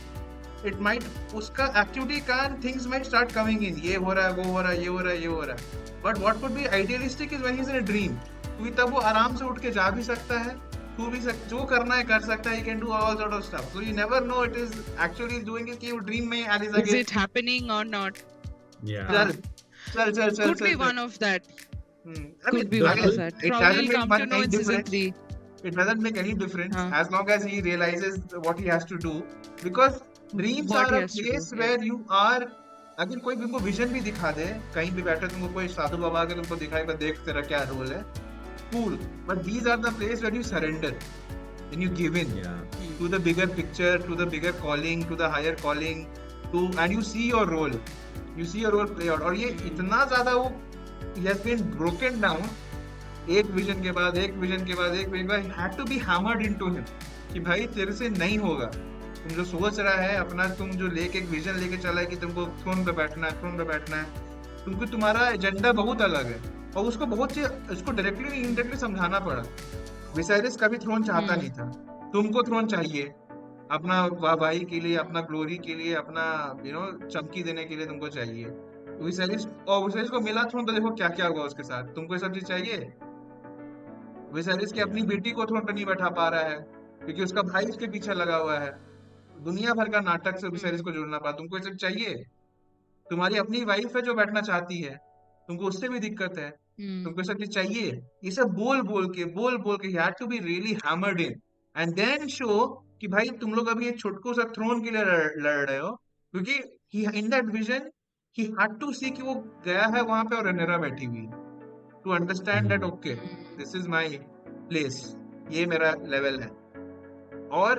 it might उसका activity का things might start coming in, ये हो रहा है, वो हो रहा है, ये हो रहा है, ये हो रहा है. But what could be idealistic is when he's in a dream, क्योंकि तब वो आराम से उठ के जा भी सकता है, जो करना है कर सकता है, he can do all sort of stuff. So you never know it is actually doing it कि वो dream में Alice Is आगे it happening or not? Yeah. चल Could be one of that. I Could mean, be one again, of that. it Probably doesn't will make come one to know any in season difference. 3. It doesn't make any difference हाँ. as long as he realizes what he has to do, because dreams What are he a has to do, place yeah. where you are. अगर कोई तुमको vision भी दिखा दे, कहीं भी बैठे तुमको कोई साधु बाबा के तुमको दिखाई पर देख तेरा क्या रोल है, cool. But these are the place where you surrender and you give in Yeah. to the bigger picture, to the bigger calling, to the higher calling, and you see your role. You see your role play out. और ये इतना ज़्यादा वो he has been broken down, एक vision के बाद एक vision के बाद एक विजन के बाद, had to be hammered into him कि भाई तेरे से नहीं होगा, तुम जो सोच रहा है अपना, तुम जो लेके एक विजन लेके चला है कि तुमको थ्रोन पे बैठना है, तुमको तुम्हारा एजेंडा बहुत अलग है, और उसको बहुत चीज उसको डायरेक्टली इनडायरेक्टली समझाना पड़ा. विसेरिस कभी थ्रोन चाहता नहीं था, तुमको थ्रोन चाहिए अपना वाहवाही के लिए, अपना ग्लोरी के लिए, अपना चमकी देने के लिए तुमको चाहिए. विसेरिस को मिला थ्रोन, तो देखो क्या क्या हुआ उसके साथ. तुमको ये सब चीज चाहिए? विसेरिस की अपनी बेटी को थ्रोन पे नहीं बैठा पा रहा है क्योंकि उसका भाई उसके पीछे लगा हुआ है. दुनिया भर का नाटक से विसेरिस को जोड़ना पड़ा. तुमको ये सब चाहिए? तुम्हारी अपनी वाइफ है जो बैठना चाहती है, तुमको उससे भी दिक्कत है, Hmm. तुमको सब चीज चाहिए. ये सब बोल बोल के he had to be really hammered in and then show कि भाई तुम लोग अभी एक छोटकू सा थ्रोन के लिए लड़ रहे हो, क्योंकि he in that vision he had to see कि वो गया है वहां पे और रनेरा बैठी हुई है, to understand that okay this is my place, ये मेरा लेवल है. और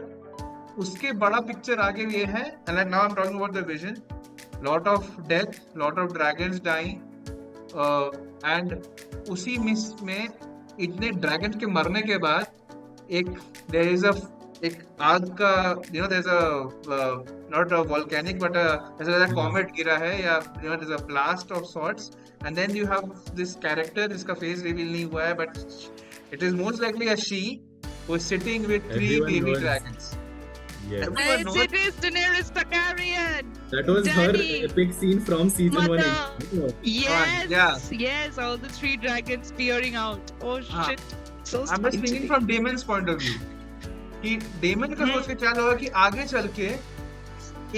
उसके बड़ा पिक्चर आगे ये है, and now I'm talking about the vision, lot of death, lot of dragons dying, and उसी मिस में इतने ड्रैगन के मरने के बाद एक आग का there's a not a volcanic but there's a comet गिरा है, या there's a blast of sorts, and then you have this character जिसका face reveal नहीं हुआ है, but it is most likely a she who is sitting with 3 Everyone baby knows. dragons. Yes. Everyone knows. It is Daenerys Targaryen. That was Danny. her epic scene from season 1. Mother. Yes, yeah. yes, all the 3 dragons peering out. Oh हाँ. shit, so I'm just thinking from Daemon's point of view कि daemon का सोच के क्या होगा कि आगे चल के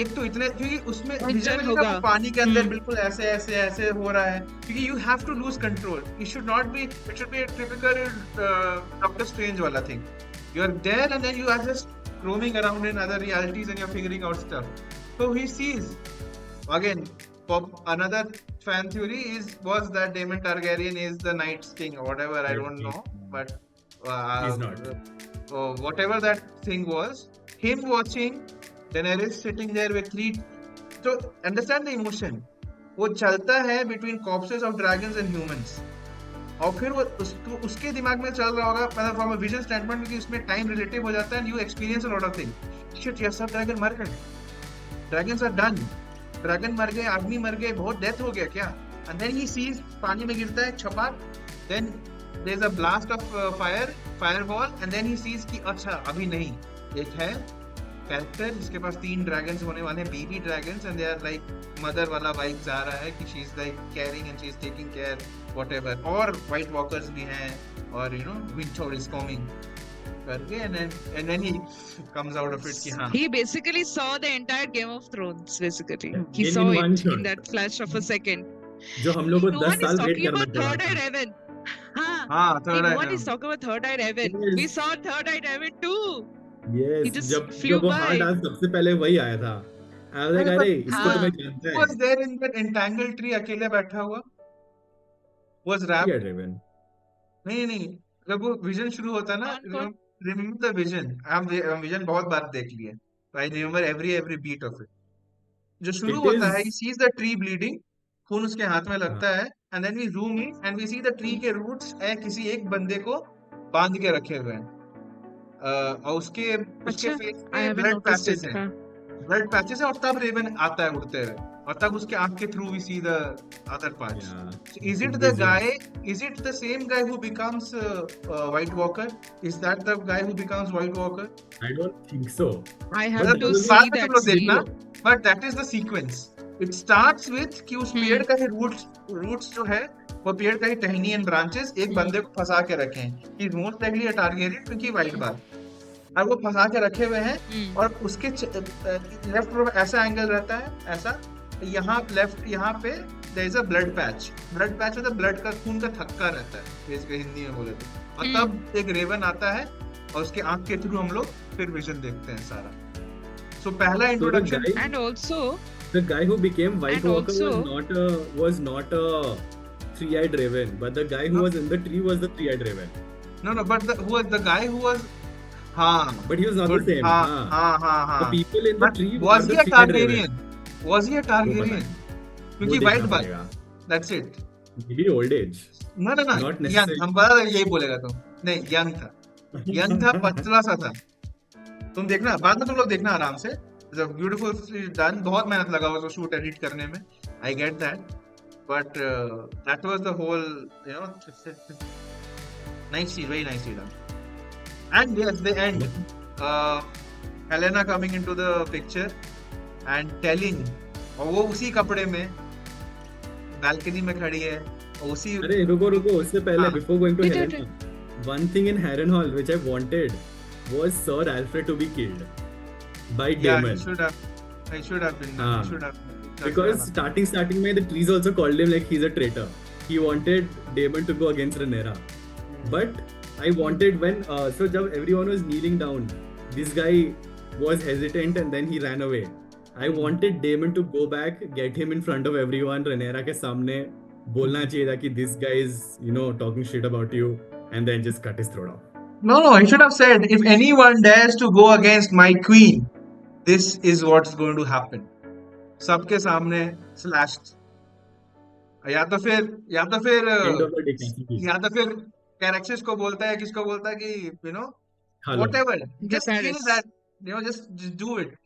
एक तो इतने, क्योंकि उसमें विजन में होगा. वो पानी के अंदर बिल्कुल ऐसे हो रहा है, क्योंकि you have to lose control. It should not be, it should be a typical doctor strange वाला thing. You are there and then you are just roaming around in other realities and you're figuring out stuff. So he sees again. Another fan theory was that Daemon Targaryen is the Night's King or whatever, I don't know, but He's not. Whatever that thing was, him watching Daenerys sitting there with 3. So understand the emotion. वो चलता है between corpses of dragons and humans. और फिर वो उसके दिमाग में चल रहा होगा, मतलब फ्रॉम अ विजन स्टैंडपॉइंट, कि उसमें टाइम रिलेटिव हो जाता है and you experience a lot of things. Shit यार, सब ड्रैगन मर गए, ड्रैगन्स आर डन, ड्रैगन मर गए, आदमी मर गए, बहुत डेथ हो गया क्या? एंड देन ही सीज, पानी में गिरता है छपाक, then there is a blast of fireball and then he sees कि अच्छा अभी नहीं, एक है कैरेक्टर जिसके पास 3 ड्रैगन्स होने वाले हैं, baby dragons, and they are like mother वाला वाइब्स आ रहा है कि she is like caring and she is taking care whatever, और व्हाइट वॉकर्स भी हैं, और you know winter is coming करके, and then he comes out of it कि हाँ, He basically saw the entire Game of Thrones. Basically, Yeah, he in saw one it shot. in that flash of a second. जो हम लोग को No 10 one is साल wait talking करना about पड़ा Third Eye था। Raven. हाँ, हाँ third no eye one is talking about Third Eye Raven. Yes. We saw Third Eye Raven too. Yes, He just जब flew वो by. हार्ड आस सबसे पहले वही आया था। I was like, अरे अरे but इसको तो हाँ। मैं जानता was है। there in that entangled tree अकेले बैठा हुआ, was wrapped, Three-eyed Raven. नहीं, जब वो विजन शुरू होता है ना, कौन? रिमेम्बर द विजन, हम विजन बहुत बार देख लिए, I remember every beat of it. जो शुरू It होता है, is he sees the tree bleeding, खून उसके हाथ में हाँ, लगता है, and then we zoom in and we see the tree के roots है किसी एक बंदे को बांध के रखे हुए हैं, और उसके अच्छा, फेस I पे haven't blood noticed patches it. हैं, हाँ. ब्लड पैचेस है, और तब रेवन आता है उड़ते हुए, और तब उसके आंख के through we see the other parts. yeah, So is it it the is guy? Is it the same guy who becomes White Walker? Is that the guy who becomes White Walker? I don't think so. I have मतलब to But see बाद में तुम that लोग scene. देखना, but that is the sequence. It starts with कि उस पेड़ का ही roots जो है, वो पेड़ का ही टहनी एंड ब्रांचेस एक बंदे को फंसा के रखे हैं, कि मोस्ट लाइकली अ टारगेरियन, क्योंकि वाइट बार, और वो फंसा के रखे हुए हैं, और उसके लेफ्ट में ऐसा एंगल रहता है, ऐसा यहाँ लेफ्ट, यहाँ पे there is a blood patch मतलब ब्लड का, खून का थक्का रहता है बेसिकली हिंदी में बोले तो, और तब एक रेवन आता है और उसके आंख के थ्रू हम लोग फिर विजन देखते हैं सारा। सो पहला So the introduction, guy, And also, the guy who became White And Walker also- was not a three-eyed Raven, but the guy who No. was in the tree was the three-eyed Raven. no but who was the guy who was, हाँ But he was not good, the same. हाँ हाँ. हाँ The people in the but tree was are he the a three-eyed Raven. Targaryen? Was he a वो पता Targaryen? नहीं, क्योंकि वो white देखना बार, पड़ेगा। that's it। Maybe old age. ना Not यंग, necessarily. हम बता यही बोलेगा तुम, नहीं यंग था, पतला सा था, तुम देखना बाद में, तुम लोग देखना आराम से, ब्यूटीफुल डन, बहुत मेहनत लगा उसको शूट एडिट करने में, I get that, but that was the whole, you know, nice, very nicely done. And yes the end, Helaena coming into the picture and telling, और वो उसी कपड़े में बालकनी में खड़ी है, और उसी, अरे रुको उससे पहले, हाँ। before going to Wait, wait, Helena, one thing in Harrenhal which I wanted was Sir Alfred to be killed by yeah, Daemon. he should have been, हाँ. he should have been. Because starting में the trees also called him like he's a traitor. He wanted Daemon to go against Rhaenyra. But I wanted when so जब everyone was kneeling down, this guy was hesitant and then he ran away. I wanted Daemon to go back, get him in front of everyone, Rhaenyra के सामने बोलना चाहिए था कि this guy is, you know, talking shit about you, and then just cut his throat off. No, he should have said, if anyone dares to go against my queen, this is what's going to happen. सबके सामने slashed. या तो फिर End of the decapity. या तो फिर characters को बोलता है, किसको बोलता है कि you know Hello. whatever, just kill Jacaerys. that, you know, just do it.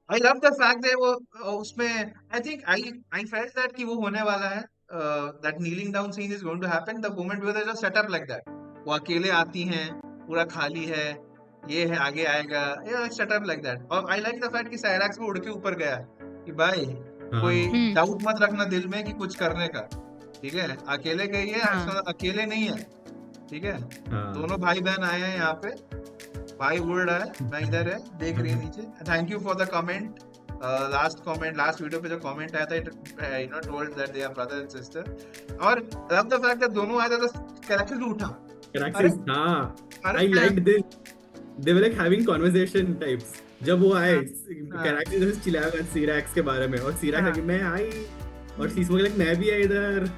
I love the fact that वो उसमें, I think I felt that कि वो होने वाला है, that kneeling down scene is going to happen the moment where there's a setup like that. वो अकेले आती हैं, पूरा खाली है, ये है, आगे आएगा, yeah, setup like that. और I like the fact कि साइरैक्स वो उड़ के ऊपर गया कि भाई हाँ. कोई हम्म. डाउट मत रखना दिल में कि कुछ करने का, ठीक है, अकेले गई है, हाँ. अकेले नहीं है, ठीक है, हाँ. दोनों भाई बहन आए हैं यहाँ पे, भाई उड़ रहा है, मैं इधर है, देख रही है नीचे। Thank you for the comment, last video पे जो कमेंट आया था, you know told that they are brother and sister, और लव द फैक्ट दैट दोनों आए थे तो कैरेक्टर भी उठा, Caraxes, हाँ. अरे I liked this. They were like having conversation types. जब वो आए, हाँ. Caraxes जैसे चिल्लाया सीरैक्स के बारे में, और सीरैक्स हाँ. लगी मैं आई, और सीसमो लगी मैं भी आई इधर.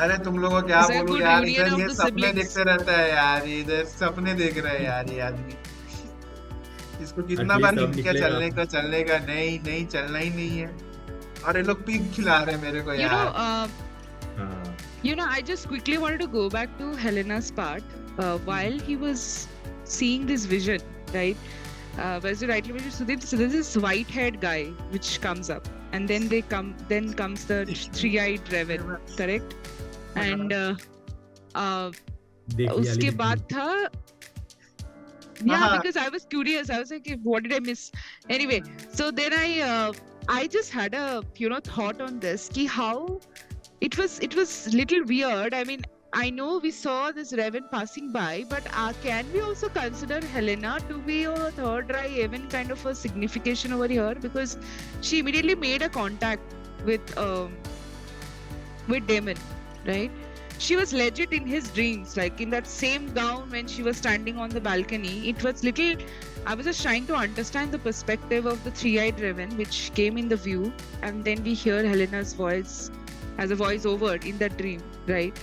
अरे तुम लोगों को क्या Is that बोलूं good यार, reunion इधर of ये the सपने siblings? देखते रहता है यार, इधर सपने देख रहे हैं यार ये आदमी, इसको कितना At बार least अब हिंट किया निकलेगा. चलने का, नहीं चलना ही नहीं है, और ये लोग पिग खिला रहे हैं मेरे को You know, यार। हाँ. You know, I just quickly wanted to go back to Helena's part. While he was seeing this vision, right? As you rightly mentioned, Sudeep, so there's this white-haired guy which comes up, and then then comes the three-eyed Revan, correct? And देख लिया उसके लेकिन बाद था, yeah, हाँ। because I was curious. I was like, what did I miss? Anyway, so then I just had a thought on this. Ki how it was little weird. I mean, I know we saw this Revan passing by, but can we also consider Helena to be a third eye Revan kind of a signification over here? Because she immediately made a contact with Damon, right? She was legit in his dreams, like in that same gown when she was standing on the balcony. It was little. I was just trying to understand the perspective of the three-eyed Revan, which came in the view, and then we hear Helena's voice as a voice-over in that dream, right?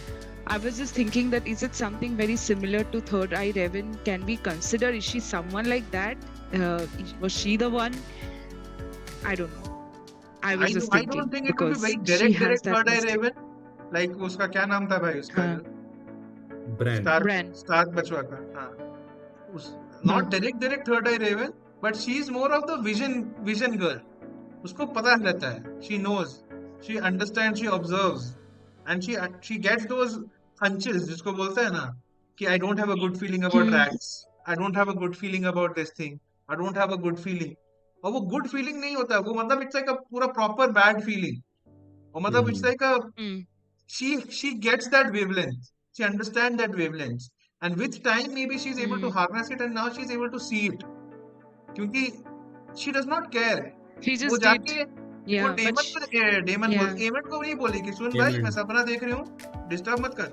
I was just thinking that is it something very similar to Third Eye Revan? Can we consider, is she someone like that? Was she the one? I don't know. I was just I thinking don't think it will be because very she has direct that third eye mystic. Raven. Like उसका क्या नाम था भाई उसका? हाँ. Bran. Bran. Stark बचवा का. हाँ. Not direct third eye Raven, but she is more of the vision girl. उसको पता रहता है. She knows. She understands. She observes, and she gets those hunches जिसको बोलते हैं ना कि I don't have a good feeling about rats. I don't have a good feeling about this thing. I don't have a good feeling. और वो good feeling नहीं होता, वो मतलब it's like a पूरा proper bad feeling. और मतलब it's like a she gets that wavelength. She understands that wavelength, and with time maybe she's able to harness it, and now she's able to see it. क्योंकि she does not care. She वो just did. जाके वो Yeah, but daemon yeah. बोल एमन को नहीं बोली कि सुन भाई Aemon. मैं सपना देख रही हूँ, डिस्टर्ब मत कर.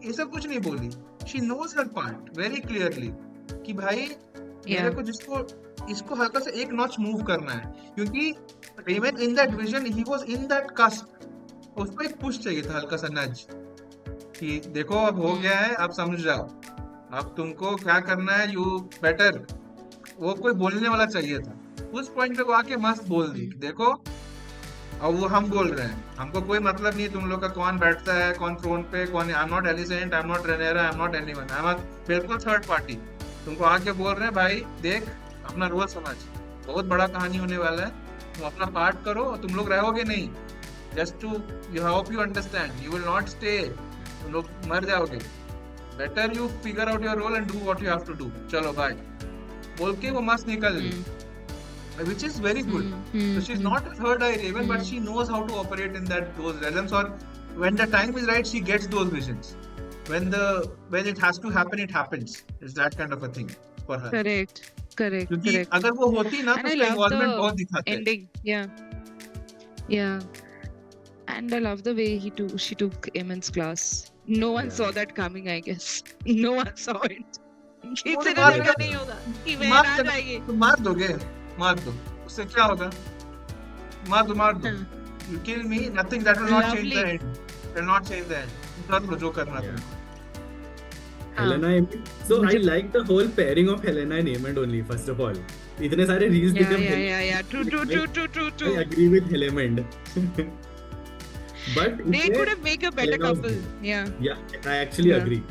ये सब कुछ नहीं बोली. She knows her part very clearly कि भाई मेरे Yeah. को इसको हल्का सा एक नॉच मूव करना है, क्योंकि Raven in that vision he was in that cusp. उसको एक पुश चाहिए था, हल्का सा नज कि देखो अब हो गया है, अब समझ जाओ, अब तुमको क्या करना है, यू बेटर. वो कोई बोलने वाला चाहिए था. उस पॉइंट पे वो आके मस्त बोल दी कि देखो अब वो हम बोल रहे हैं, हमको कोई मतलब नहीं तुम लोग का कौन बैठता है, कौन थ्रोन पे, कौन. I am not Alicent, I am not Rhaenyra, I am not anyone, I am बिल्कुल थर्ड पार्टी. तुमको आके बोल रहे हैं भाई देख अपना रोल समझ, बहुत बड़ा कहानी होने वाला है, तुम अपना पार्ट करो, तुम लोग रहोगे नहीं. Just to you hope you understand, you will not stay, तुम लोग मर जाओगे. Better you figure out your role and do what you have to do. चलो बाय बोल के वो मस्त निकल गई, which is very good. So she's not a third eye Raven, but she knows how to operate in those realms, or when the time is right, she gets those visions. When it has to happen, it happens. It's that kind of a thing for her. Correct. क्योंकि अगर वो होती ना And तो I उसका love involvement the बहुत दिखाते हैं. ending. Yeah. And I love the way she took Eamon's class. No one Yeah. saw that coming, I guess. No one saw it. वो इतने मार देर का दो. नहीं होगा कि मैं मार आ दो. जाएगी. तो मार दोगे, मार दो, उससे क्या होगा? मार दो. हाँ. You kill me, nothing. That will not change the Lovely. end. Will not change the end. कर लो जो करना Yeah. तुमको. Helena Aemond. So I like the whole pairing of Helena and Aemond only. First of all, इतने सारे reels दिखे हम Yeah. True. I agree with Helena. But They could have made a better Helena was couple. good. Yeah. Yeah, I actually Yeah. agree.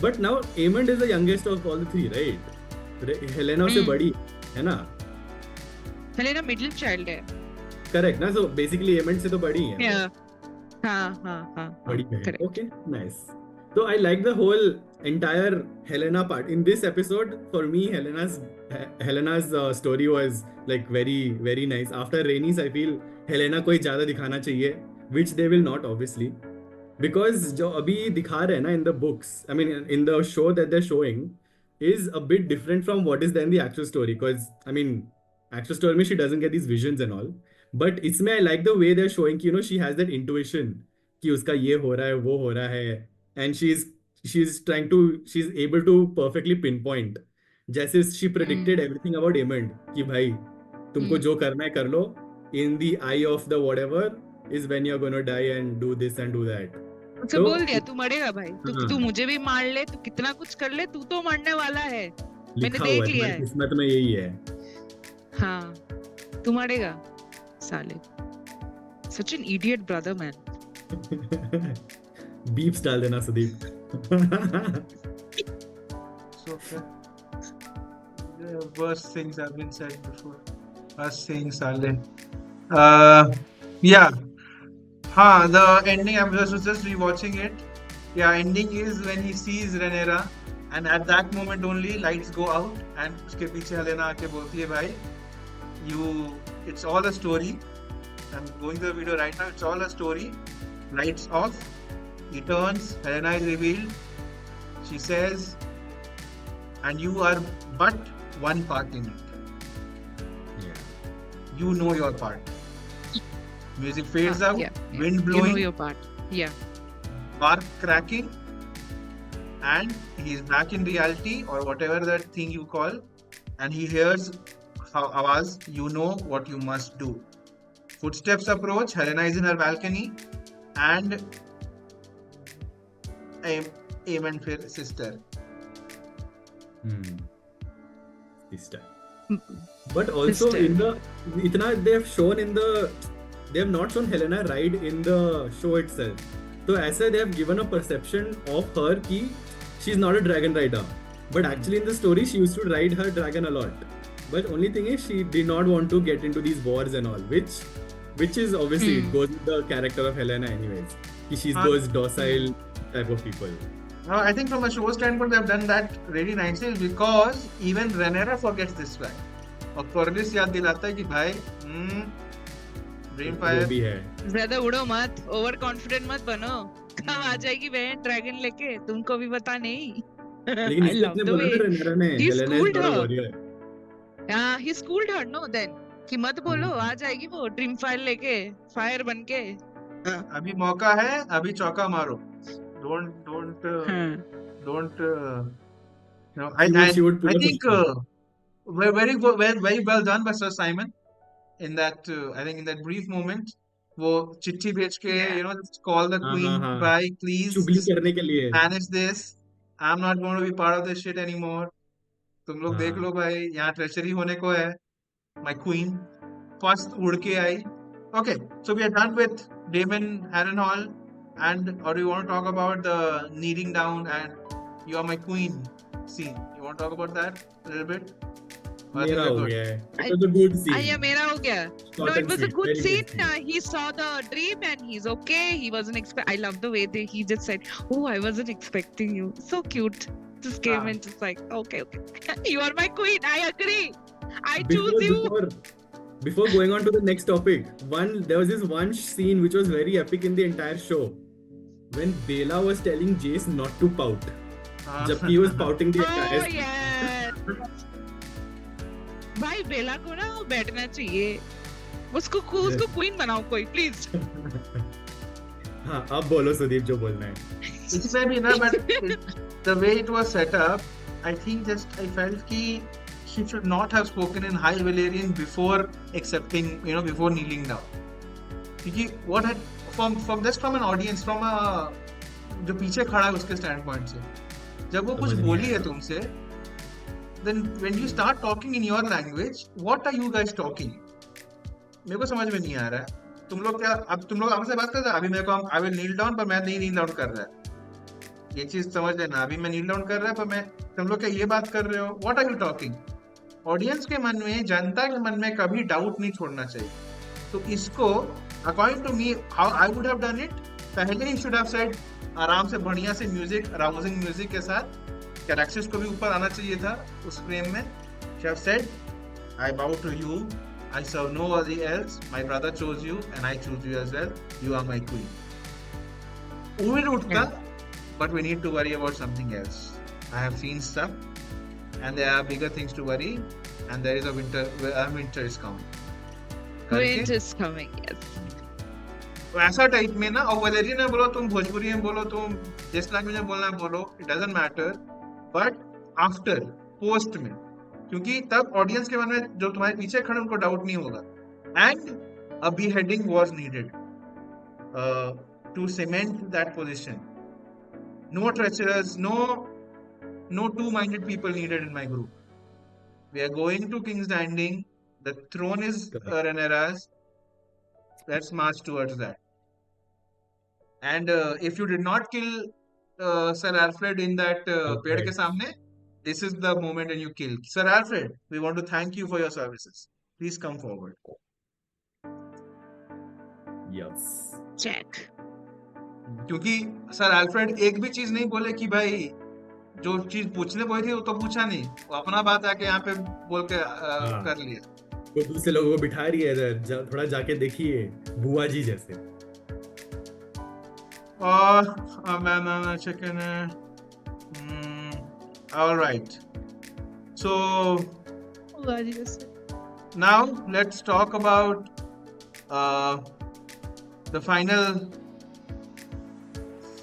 But now Aemond is the youngest of all the three, right? Helena उससे बड़ी है ना? Helena middle child है. Correct ना? So basically Aemond से तो बड़ी है. Yeah. हाँ. बड़ी है. Correct. Okay, nice. So I like the whole entire Helena part. In this episode, for me, Helena's story was like very, very nice. After Rhaenys, I feel Helena को ही ज़्यादा दिखाना चाहिए, which they will not obviously. Because जो अभी दिखा रहे हैं ना in the books, I mean in the show that they're showing, is a bit different from what is there in the actual story. Because I mean, actual story में she doesn't get these visions and all. But इसमें I like the way they're showing कि she has that intuition कि उसका ये हो रहा है, वो हो रहा है, and she's able to perfectly pinpoint. जैसे she predicted everything about Aemond कि भाई तुमको जो करना है कर लो. In the eye of the whatever is when you're gonna die and do this and do that. उससे तो- बोल दिया तू मरेगा भाई. हाँ. तू मुझे भी मार ले, तू कितना कुछ कर ले, तू तो मरने वाला है. मैंने लिखा देख हुआ है लिया तुम्हारी है. किस्मत में यही है. हाँ. तू मरेगा साले. Such an idiot brother, man. Beeps डाल देना Sudeep. So okay. The worst things have been said before. Us saying Saleh. Yeah. The ending. I was just rewatching it. Yeah, ending is when he sees Rhaenyra, and at that moment only lights go out, and उसके पीछे Helena आके बोलती है भाई, it's all a story. I'm going to the video right now. It's all a story. Lights off. He turns. Helena is revealed. She says, and you are but one part in it. Yeah. You know your part. Music fades out. Yeah. Wind You know blowing. your part. Yeah. Bark cracking, and he is back in reality or whatever that thing you call, and he hears Awaz, you know what you must do. Footsteps approach. Helena is in her balcony, and Aemon फिर sister. Sister. But also Sister. in the they have not shown Helena ride in the show itself. So ऐसा they have given a perception of her कि she's not a dragon rider. But actually in the story she used to ride her dragon a lot. But only thing is she did not want to get into these wars and all, which is obviously it goes with the character of Helena anyways. She's those docile type of people. I think from a show standpoint they have done that really nicely because even Rhaenyra forgets this fact. और Corlys याद दिलाता है कि भाई Dreamfire वो भी है. ज्यादा उड़ो मत, ओवर कॉन्फिडेंट मत बनो. कहाँ आ जाएगी बहन ड्रैगन लेके, तुमको भी पता नहीं. लेकिन I इसलिए love अपने the बोला way ना Rhaenyra ने he Helena is schooled not a her. warrior. He schooled her, no? Then कि मत बोलो, आ जाएगी वो ड्रीम फायर लेके, फायर बन के. अभी मौका है, अभी चौका मारो. Don't no, She would pull I a think question. very well done by Sir Simon in that I think in that brief moment वो चिट्ठी भेज के Yeah. just call the हाँ queen, हाँ bye please चुगली just करने के लिए. manage this. I'm not going to be part of this shit anymore. तुम लोग देख लो भाई, यहाँ ट्रेचरी होने को है. My queen first उड़ के आई. Okay, so we are done with Damon Harrenhal, and or you want to talk about the kneeling down and you are my queen scene? You want to talk about that a little bit? Or I think मेरा we're हो good? गया है. It was a good scene. Yeah, मेरा हो गया. Short No, and it was a sweet, good very scene. good scene. He saw the dream and he's okay. He wasn't expect. I love the way he just said, "Oh, I wasn't expecting you." So cute. Just came and just like, okay, you are my queen. I agree. I choose you. Before going on to the next topic, there was this one scene which was very epic in the entire show when Bella was telling Jace not to pout. जबकि he was pouting the entire Oh yeah. भाई बेला को ना बैठना चाहिए. उसको queen बनाओ कोई please. हाँ अब बोलो सुदीप जो बोलना है. इसमें भी ना, but the way it was set up, I think just I felt कि she should not have spoken in High Valyrian before accepting, before kneeling down. क्योंकि what had from an audience, from a जो पीछे खड़ा है उसके stand point से, जब वो कुछ बोली है तुमसे, then when you start talking in your language, what are you guys talking? मेरे को समझ में नहीं आ रहा है. तुम लोग आपस में बात कर रहे हो, अभी मेरे को I will kneel down पर मैं नहीं kneel down कर रहा है. ये चीज समझ लेना, अभी मैं kneel down कर रहा है पर तुम लोग क्या ये बात कर रहे हो? What are you talking? Audience के मन में, जनता के मन में कभी डाउट नहीं छोड़ना चाहिए. तो इसको according to me how I would have done it, पहले ही शुड हैव सेड आराम से बढ़िया से म्यूजिक, अराउजिंग म्यूजिक के साथ, कैरेक्टर्स को भी ऊपर आना चाहिए था उस फ्रेम में. She have said I bow to you, I serve nobody else, my brother chose you and I choose you as well, you are my queen. उड़ उठता, but we need to worry about something else. I have seen stuff and there are bigger things to worry, and there is winter is coming. Winter is coming, yes. तो ऐसा type में ना, और Valerian में बोलो तुम, भोजपुरी में बोलो तुम, जिस लैंग्वेज में बोलना है बोलो, it doesn't matter. But after, post में, क्योंकि तब ऑडियंस के मन में जो तुम्हारे पीछे खड़े उनको डाउट नहीं होगा. And a beheading was needed to cement that position. No treacherous, no two-minded people needed in my group. We are going to King's Landing. The throne is Rhaenyra's. Let's march towards that. And if you did not kill Sir Alfred in that पेड़ के सामने, this is the moment when you kill. Sir Alfred, we want to thank you for your services. Please come forward. Yes. check. क्योंकि sir Alfred एक भी चीज नहीं बोले कि भाई जो चीज पूछने बोली थी वो तो पूछा नहीं, वो अपना बात आके यहाँ पे बोल के हाँ। कर लिया. वो दूसरे लोगों को बिठा रही है इधर, थोड़ा जाके देखिए बुआ जी जैसे. और मैं चिकन है. All right. So now let's talk about the final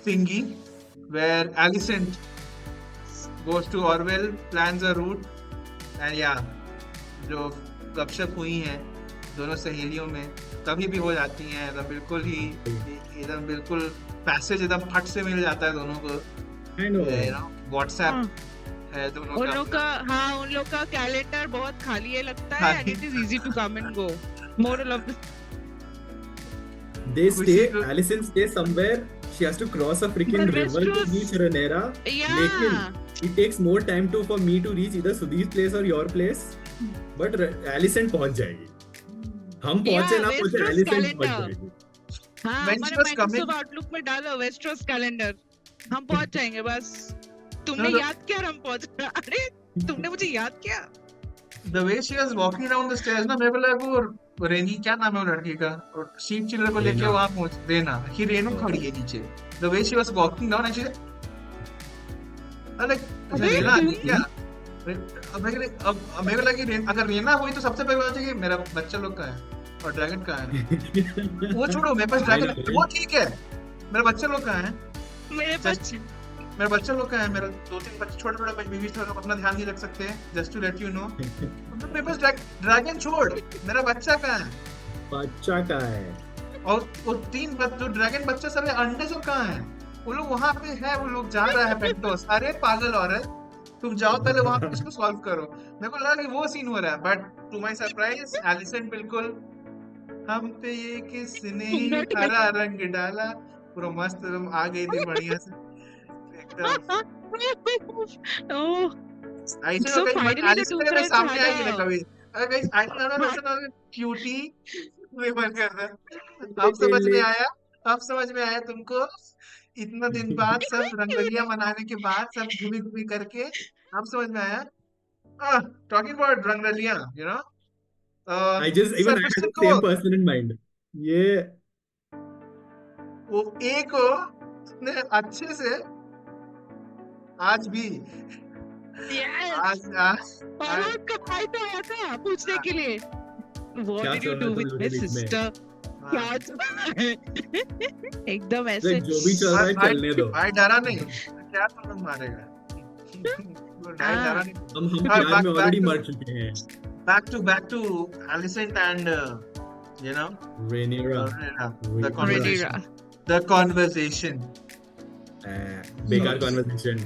thingy where Alicent goes to Orwell, plans a route, and yeah, जो गपशप हुई हैं दोनों सहेलियों में कभी भी हो जाती हैं, एकदम बिल्कुल ही एकदम बिल्कुल पैसेज एकदम फट से मिल जाता है दोनों को. I know. व्हाट्सएप है दोनों उन का लोग का अपना. हाँ उन लोग का कैलेंडर बहुत खाली है लगता है, and it is easy to come and go. Moral of the They We stay. see the- Alicent stays somewhere. She has to cross a freaking But river to Westeros- reach Rhaenyra. yeah. It takes more time for me to reach either Sudhir's place or your place. But Alicent पहुंच जाएगी. हम पहुंचे Yeah, ना पहुंचे, Westeros Alicent पहुंच calendar. जाएगी. हाँ When she हमारे was coming- Microsoft Outlook में डालो वेस्ट्रोस कैलेंडर, हम पहुंच जाएंगे बस. तुमने No, no. याद किया और हम पहुंच गए. अरे तुमने मुझे याद किया. The way she was walking down the stairs ना मेरे को लगा वो रेनी, क्या नाम है वो लड़की का, और शीप चिल्लर को लेके रेना। वहां पहुंच रेना ही रेनू खड़ी है नीचे. The way she was walking down and she अरे रेना आ गई क्या? अब मेरे को लगा कि अगर रेना हुई तो सबसे पहले बोलना चाहिए मेरा बच्चा लोग का है और ड्रैगन का है. वो छोड़ो, मेरे पास ड्रैगन वो ठीक है, मेरा बच्चा लोग का है, मेरे पास मेरा बच्चा लोग का है, मेरा 2-3 बच्चे छोटे बेबी थे, लोग अपना ध्यान नहीं रख सकते हैं. Just to let you know, मेरे पास ड्रैगन छोड़, मेरा बच्चा का है. बच्चा का है. और वो 3 जो ड्रैगन बच्चे सब है, अंडे सब कहाँ हैं? वो लोग वहां पे है, वो लोग जा रहा है पेंटोस. अरे पागल औरत, तुम जाओ पहले वहां पे इसको सॉल्व करो. मेरे को लगा कि वो सीन हो रहा है, but to my surprise Alicent बिल्कुल हम पे ये किसने हरा रंग डाला, पूरा मस्त एकदम आ गई थी बढ़िया से एकदम. ओह ऐसे So हो गई finally the एलिसेंट two मेरे friends सामने had आएगी ना a- कभी. अरे guys I don't know cutie river कर रहा. अब समझ में आया, अब समझ में आया तुमको. इतना दिन बाद सब रंगलियां मनाने के बाद सब घूमी घूमी करके अब समझ में आया. टॉकिंग अबाउट रंगलियां, you know, I just even I had the same person in mind. ये वो एक को उसने अच्छे से आज भी yes. आज और वो कब आया तो आया था पूछने के लिए What क्या did you चल रहा do था with लोगों my के बीच में? sister? क्या हाँ, चल रहा है? एकदम ऐसे Like, जो भी चल रहा है भाई चलने दो. भाई डरा नहीं, क्या तुम लोग मारेगा. वो भाई हाँ. डरा नहीं. हम हाँ, प्यार में back ऑलरेडी to- मर चुके हैं. back to Alicent and you know, Rhaenyra. the conversation. Rhaenyra. The conversation. बेकार conversation.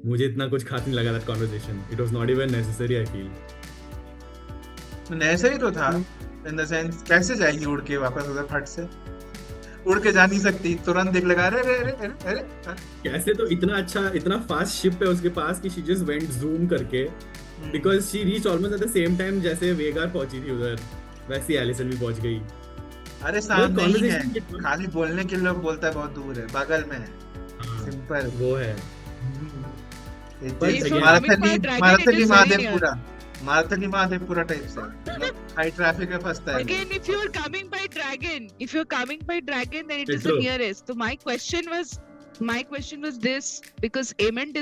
मुझे इतना कुछ खास नहीं लगा that conversation. It was not even necessary, I feel. ऐसे ही तो था इन द सेंस, कैसे जाएगी उड़ के वापस उधर फट से, उड़ के जा नहीं सकती, तुरंत देख लगा अरे अरे अरे अरे अरे. कैसे तो इतना अच्छा इतना फास्ट शिप है उसके पास कि she just went zoom करके because she reached almost at the same time जैसे वेगार पहुंची थी उधर, वैसे ही एलिसन भी पहुंच गई. अरे सामने ही है, conversation कितना- खाली बोलने के लिए लोग बोलता है बहुत दूर है, बगल में है, हाँ, सिंपल. वो है. If you're Marathahalli coming by dragon, Marathahalli it is very Mahadev near. पूरा, माराथली महादेव पूरा टाइप से हाई ट्रैफिक में फंसता है. Again, if you're coming by dragon, then it is True. the nearest. So my question was this, because Aemond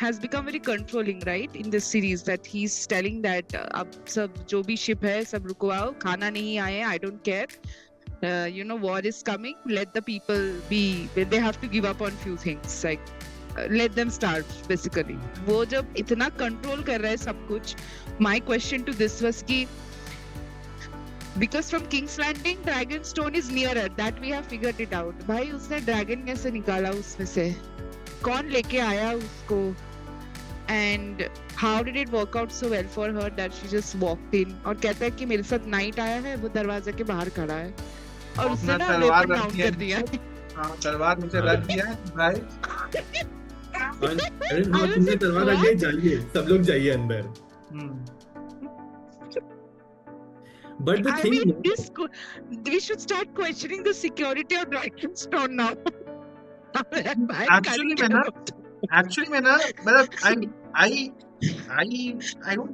has become very controlling, right, in this series, that he's telling that अब सब जो भी ship है सब रुकवाओ, खाना नहीं आए, I don't care. You know, war is coming. Let the people be. They have to give up on few things, like let them starve, basically. वो जब इतना control कर रहा है सब कुछ, my question to this was कि because from King's Landing, Dragonstone is nearer. That we have figured it out. भाई उसने dragon कैसे निकाला उसमें से? कौन लेके आया उसको? And how did it work out so well for her that she just walked in? और कहता है कि मेरे साथ knight आया है, वो दरवाजे के बाहर खड़ा है और उसने अपना ना तलवार weapon रख down दिया कर दिया. हाँ तलवार मुझे हाँ। रख दिया है भाई। और अरे हाँ, I was तुमने like, तलवार रख what? दिया, जाइए सब लोग जाइए अंदर. But the I thing, mean, we should start questioning the security of Dragonstone now. Actually में ना मतलब आई डोंट,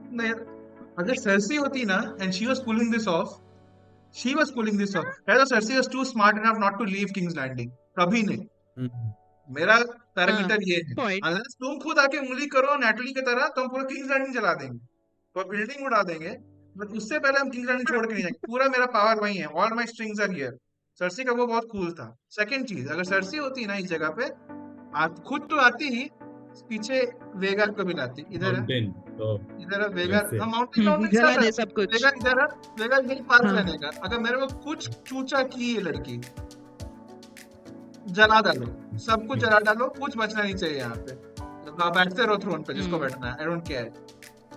अगर सरसी होती ना and she was pulling this off, तो Cersei was too smart enough not to leave King's Landing. कभी नहीं. Hmm. मेरा पैरामीटर ये है, Point. अनलेस तुम खुद आके उंगली करो नेटली की तरह तो हम पूरा किंग्स लैंडिंग जला देंगे, तो बिल्डिंग उड़ा देंगे, बट उससे पहले हम किंग्स लैंडिंग छोड़ के नहीं जाएंगे. पूरा मेरा पावर वही है, all my strings are here. Cersei का वो बहुत कूल था. सेकंड चीज, अगर सरसी होती ना इस जगह पे, आप खुद तो आती ही, पीछे वेगार को भी लाती. इधर है, Mountain. Oh, इधर है वेगार. वैसे. हम माउंटेन जला सब दे है. सब कुछ. वेगार इधर है, वेगार यही पार्क हाँ. रहने का. अगर मेरे को कुछ चूचा की ये लड़की, जला डालो, सब कुछ जला डालो, कुछ बचना नहीं चाहिए यहाँ पे. आप बैठते रहो थ्रोन पे, जिसको बैठना है, आई डोंट केयर.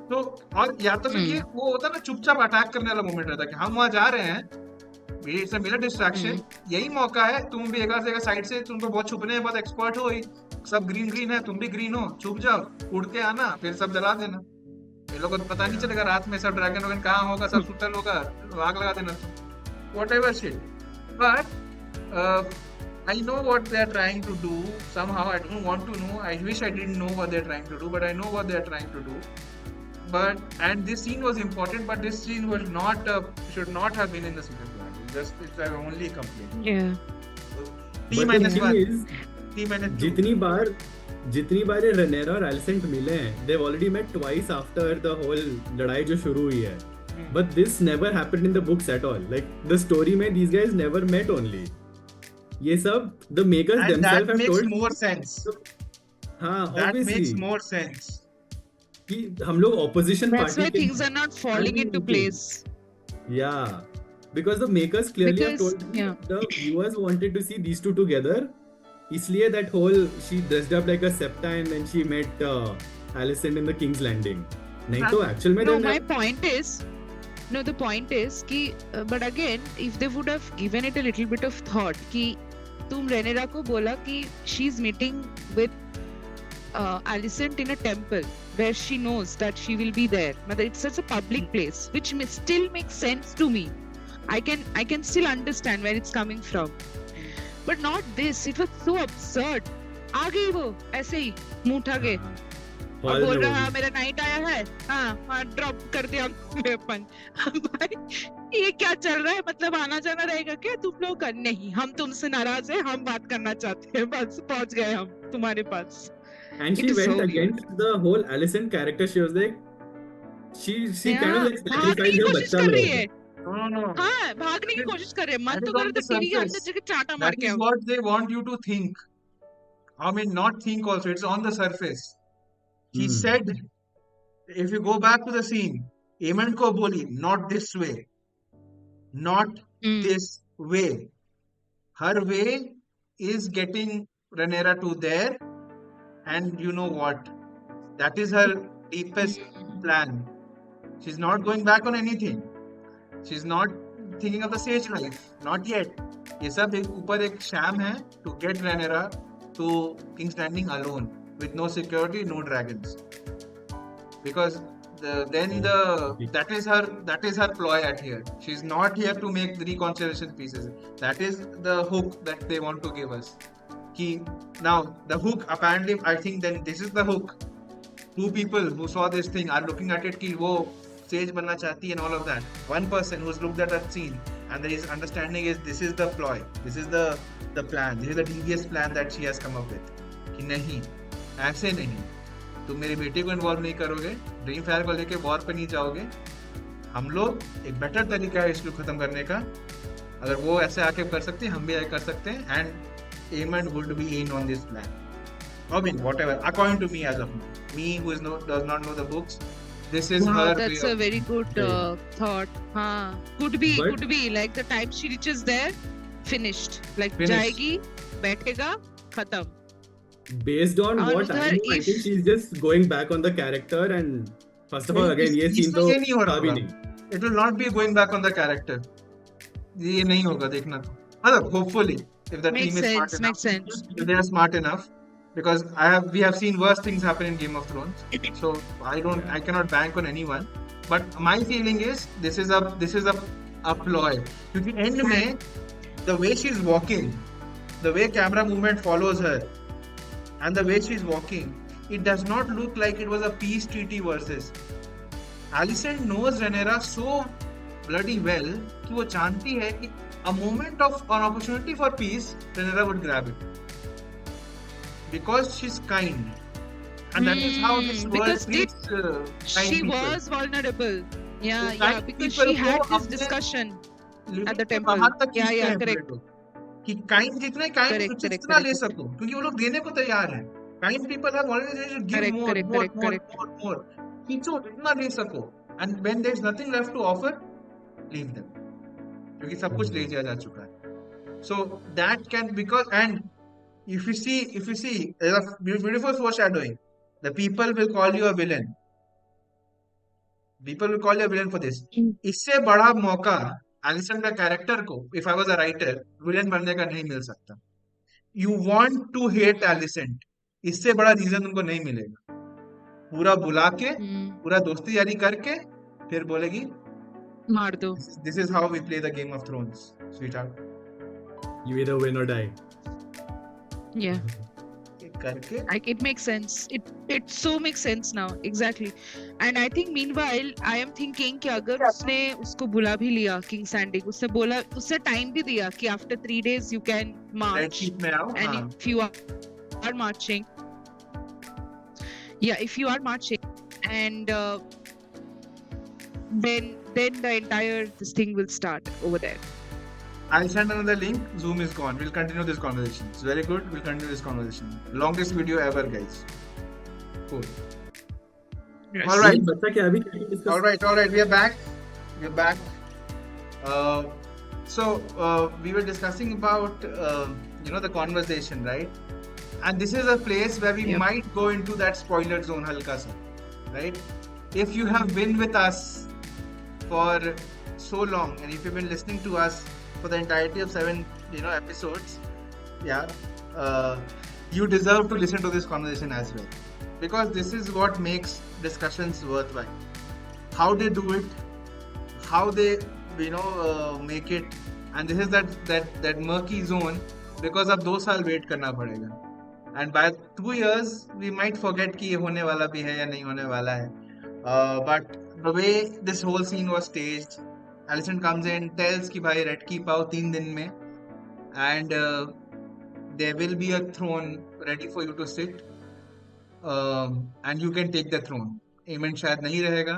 तो और या तो फिर ये वो होता है ना, चुपचाप अटैक करने वाला मोमेंट रहता है कि हम वहां जा रहे हैं, इट्स अ मेरा डिस्ट्रैक्शन, यही मौका है. तुम भी एक से साइड से, तुम तो बहुत छुपने में बहुत एक्सपर्ट हो ही, सब ग्रीन ग्रीन है, तुम भी ग्रीन हो, छुप जाओ, उड़ के आना, फिर सब जला देना. ये लोगों को पता नहीं चलेगा रात में सब ड्रैगन वगैन कहाँ होगा, सब सुतल होगा, आग लगा देना तुम, whatever shit. But I know what they are trying to do. Somehow I don't want to know. I wish I didn't know what they are trying to do, but I know what they are trying to do. And this scene was important, but this scene was not should not have been in the season plan. Just it's our only complaint. Yeah. T But the minus thing one, is, T minus two. जितनी बार ये रनेरा और Alicent मिले हैं, they've already met twice after the whole लड़ाई जो शुरू हुई है. But this never happened in the books at all. Like the story में these guys never met only. ये सब the makers And themselves that have makes told. more sense. हाँ, That obviously. makes more sense. कि हम लोग opposition That's party why के. things are not falling into place. Yeah, because the makers clearly have Because, told yeah. the viewers wanted to see these two together. इसलिए that whole she dressed up like a septa and then she met Alicent in the King's Landing. नहीं तो actual में No, then my point is, the point is कि, but again, if they would have given it a little bit of thought कि तुम रेनेरा को बोला कि she is meeting with Alicent in a temple where she knows that she will be there. मतलब it's such a public place, which still makes sense to me. I can still understand where it's coming from. But not this. It was so absurd. आ गई वो ऐसे ही मुंह उठा के और बोल रहा है मेरा नाइट आया है, हाँ ड्रॉप कर दिया वेपन. भाई ये क्या चल रहा है, मतलब आना जाना रहेगा क्या तुम लोग का? नहीं, हम तुमसे नाराज हैं, हम बात करना चाहते हैं, बस पहुंच गए हम तुम्हारे पास. And It she is went so against the whole Alicent character. She was like, she kind of like भागने sacrificed की her कोशिश बच्चा कर रही लोग. है. No. हाँ, भागने की कोशिश कर रहे हैं. मन That तो is करे on तो the टीवी के अंदर surface. जगह चाटा मार That के is आओ. what they want you to think. I mean, not think also. It's on the surface. He said, if you go back to the scene, Aemond ko boli, not this way. Not this way. Her way is getting Rhaenyra to there, and you know what? That is her deepest plan. She's not going back on anything. She's not thinking of the sage life. Not yet. ये सब एक ऊपर एक sham है to get Rhaenyra to King's Landing alone with no security, no dragons. Because that is her ploy at here. She's not here to make the reconciliation pieces. That is the hook that they want to give us. Now the hook, apparently I think then this is the hook. Two people who saw this thing are looking at it कि वो sage बनना चाहती and all of that. One person who's looked at that scene and his understanding is this is the ploy, this is the plan, this is the devious plan that she has come up with. कि नहीं, ऐसे नहीं, तुम मेरी बेटी को involve नहीं करोगे, ड्रीम फायर को लेके वॉर पे नहीं जाओगे. हम लोग एक बेटर तरीका है इसको खत्म करने का. अगर वो ऐसे आके कर सकते हैं, हम भी कर सकते हैं. And Aemond would be in on this plan. I mean, whatever. According to me, as of now, me who does not know the books, this is her. That's a very good thought. हाँ, could be like the time she reaches there, finished. Like जाएगी, बैठेगा, खत्म. Based on what I know, I think she's just going back on the character and first of all, again, ये scene तो था भी नहीं. It will not be going back on the character. ये नहीं होगा, देखना तो. मतलब hopefully. if the team Makes is smart sense. enough. Makes sense. If they are smart enough, because we have seen worse things happen in Game of Thrones. So I cannot bank on anyone. But my feeling is this is a ploy. Because end में the way she's walking, the way camera movement follows her, and the way she's walking, it does not look like it was a peace treaty versus. Alicent knows Rhaenyra so bloody well कि वो जानती है कि a moment of an opportunity for peace, Rhaenyra would grab it because she's kind, and that is how this world Because treats kind she people. was vulnerable. Yeah, So yeah, kind because people she had को this अपने discussion limit at the से temple. बाहर तक Yeah, खींचते yeah, हैं पूरे correct. को कि kind जितने kind Correct, उचित correct, जितना ले correct. सको क्योंकि वो लोग देने को तैयार हैं. Kind people have always said give Correct, more, correct, more, correct, more, correct. more, more. खींचो जितना ले सको, and when there's nothing left to offer, leave them. क्योंकि सब कुछ ले लिया जा चुका है. So that can because and if you see there's a beautiful foreshadowing. The people will call you a villain. People will call you a villain for this. इससे बड़ा मौका एलिसन का कैरेक्टर को if I was a writer villain बनने का नहीं मिल सकता. You want to hate Alicent. इससे बड़ा रीजन उनको नहीं मिलेगा. पूरा बुला के पूरा दोस्ती यारी करके फिर बोलेगी मार दो. this is how we play the Game of Thrones, sweetheart. You either win or die. Yeah. करके Like it makes sense. It so makes sense now. Exactly. And I think meanwhile I am thinking कि अगर उसने उसको बुला भी लिया King's Landing, उसने बोला उससे टाइम भी दिया कि after 3 days you can Red march, Keep में आओ. and हाँ. if you are marching, yeah, if you are marching, and then the entire this thing will start over there. I'll send another link. Zoom is gone. We'll continue this conversation. It's very good. We'll continue this conversation. Longest video ever, guys. Cool. Yes. All right. बच्चा क्या अभी discuss All right. We are back. We're back. So we were discussing about the conversation, right? And this is a place where we Yep. might go into that spoiler zone, halka sa, right? If you have been with us for so long, and if you've been listening to us for the entirety of 7 episodes, you deserve to listen to this conversation as well, because this is what makes discussions worthwhile. How they do it, how they make it, and this is that murky zone because अब 2 साल wait करना पड़ेगा, and by 2 years we might forget कि ये होने वाला भी है या नहीं होने वाला है. But the way this whole scene was staged, Alicent comes in, tells कि भाई Red Keep आओ 3 दिन में, and there will be a throne ready for you to sit, and you can take the throne. Aemon शायद नहीं रहेगा,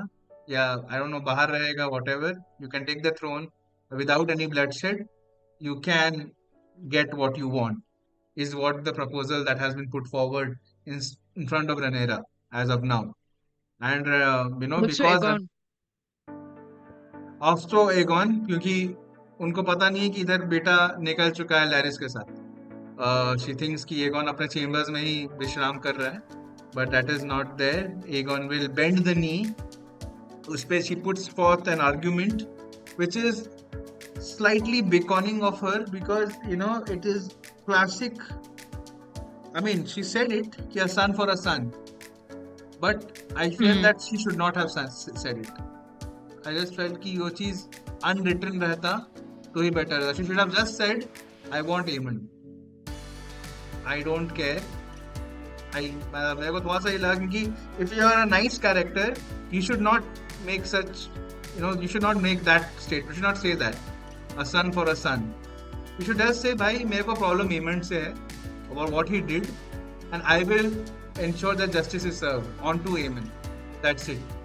या I don't know बाहर रहेगा, whatever. You can take the throne without any bloodshed. You can get what you want. Is what the proposal that has been put forward in front of Rhaenyra as of now, and Also because Aegon. ऑफ्टो Aegon, क्योंकि उनको पता नहीं है कि इधर बेटा निकल चुका है लैरिस के साथ. शी थिंक्स कि एगॉन अपने चेम्बर्स में ही विश्राम कर रहा है, but that is not there. Aegon will bend the knee. उस पे she puts forth an argument which is slightly beckoning of her, because it is classic. I mean she said it कि a son for a son, but I feel that she should not have said it. I just felt कि वो चीज unwritten रहता तो ही better रहता. She should have just said, I want Aemon. I don't care. मेरे को थोड़ा सा ये लगा क्योंकि if you are a nice character, you should not make such, you should not make that statement. You should not say that. A son for a son. You should just say, भाई मेरे को problem Aemon से है about what he did, and I will ensure that justice is served onto Aemon. That's it.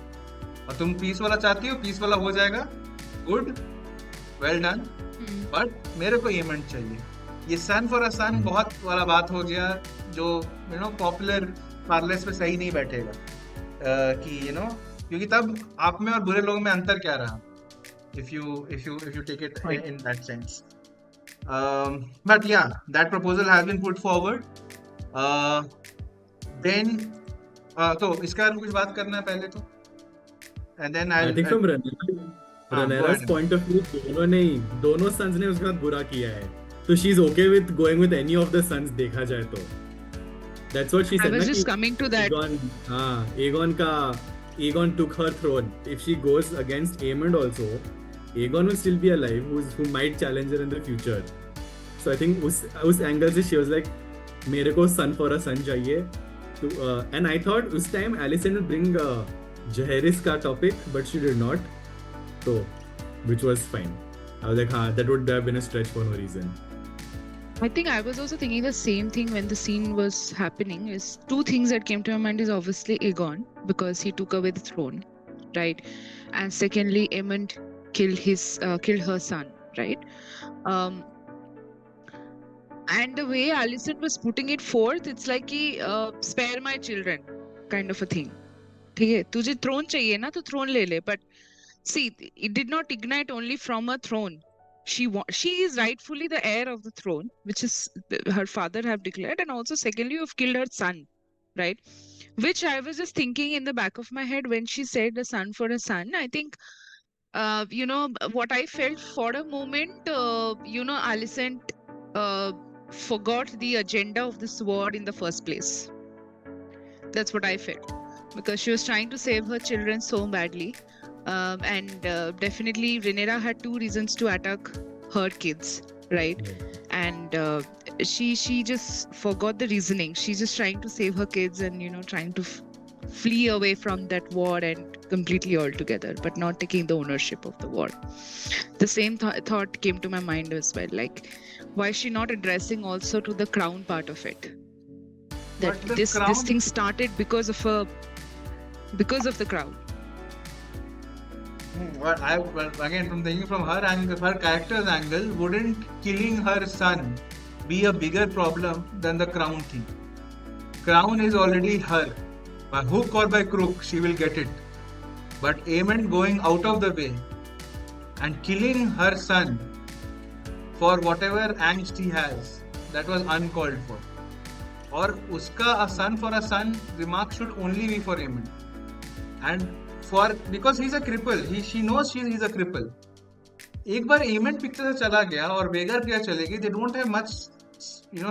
और तुम piece वाला चाहती हो, पीस वाला हो जाएगा. गुड, वेल डन, बट मेरे को Aemon चाहिए. ये सन फॉर अ सन बहुत वाला बात हो गया, जो पॉपुलर पार्लेस पे सही नहीं बैठेगा. कि क्योंकि तब आप में और बुरे लोगों में अंतर क्या रहा, if you take it in that sense. But yeah, that proposal has been put forward. Then तो इसके बारे में कुछ बात करना है पहले तो. And then I think from Rhaenyra's go point of view, दोनों सन्स ने उसके साथ बुरा किया है. So she's okay with going with any of the sons देखा जाए तो. That's what she I said. was ना just कि coming to that. Aegon took her throne. If she goes against Aemond also, Aegon will still be alive, who might challenge her in the future. So I think उस angle से she was like, मेरे को son for a son चाहिए. And I thought उस time Alicent would bring Jaehaerys का topic, but she did not. So, which was fine. I was like, that would have been a stretch for no reason. I think I was also thinking the same thing when the scene was happening. Is two things that came to my mind is obviously Aegon, because he took away the throne, right? And secondly, Aemond killed her son, right? And the way Alicent was putting it forth, it's like spare my children kind of a thing. ठीक है, तुझे throne चाहिए ना तो throne ले ले. But see, it did not ignite only from a throne. She is rightfully the heir of the throne, which is her father have declared, and also secondly, you've killed her son, right? Which I was just thinking in the back of my head when she said a son for a son. I think, what I felt for a moment, Alicent forgot the agenda of the sword in the first place. That's what I felt, because she was trying to save her children so badly. And definitely Rhaenyra had two reasons to attack her kids, right? And she just forgot the reasoning. She's just trying to save her kids and trying to flee away from that war and completely altogether, but not taking the ownership of the war. The same thought came to my mind as well, like why is she not addressing also to the crown part of it, that this thing started because of the crown. Well, again, from thinking from her angle, her character's angle, wouldn't killing her son be a bigger problem than the crown thing? Crown is already her. By hook or by crook, she will get it. But Aemond going out of the way and killing her son for whatever angst he has, that was uncalled for. Or uska a son for a son remark should only be for Aemond. And because he's a cripple, she knows he's a cripple. एक बार Aemond picture से चला गया और वेगर प्रिया चलेगी, they don't have much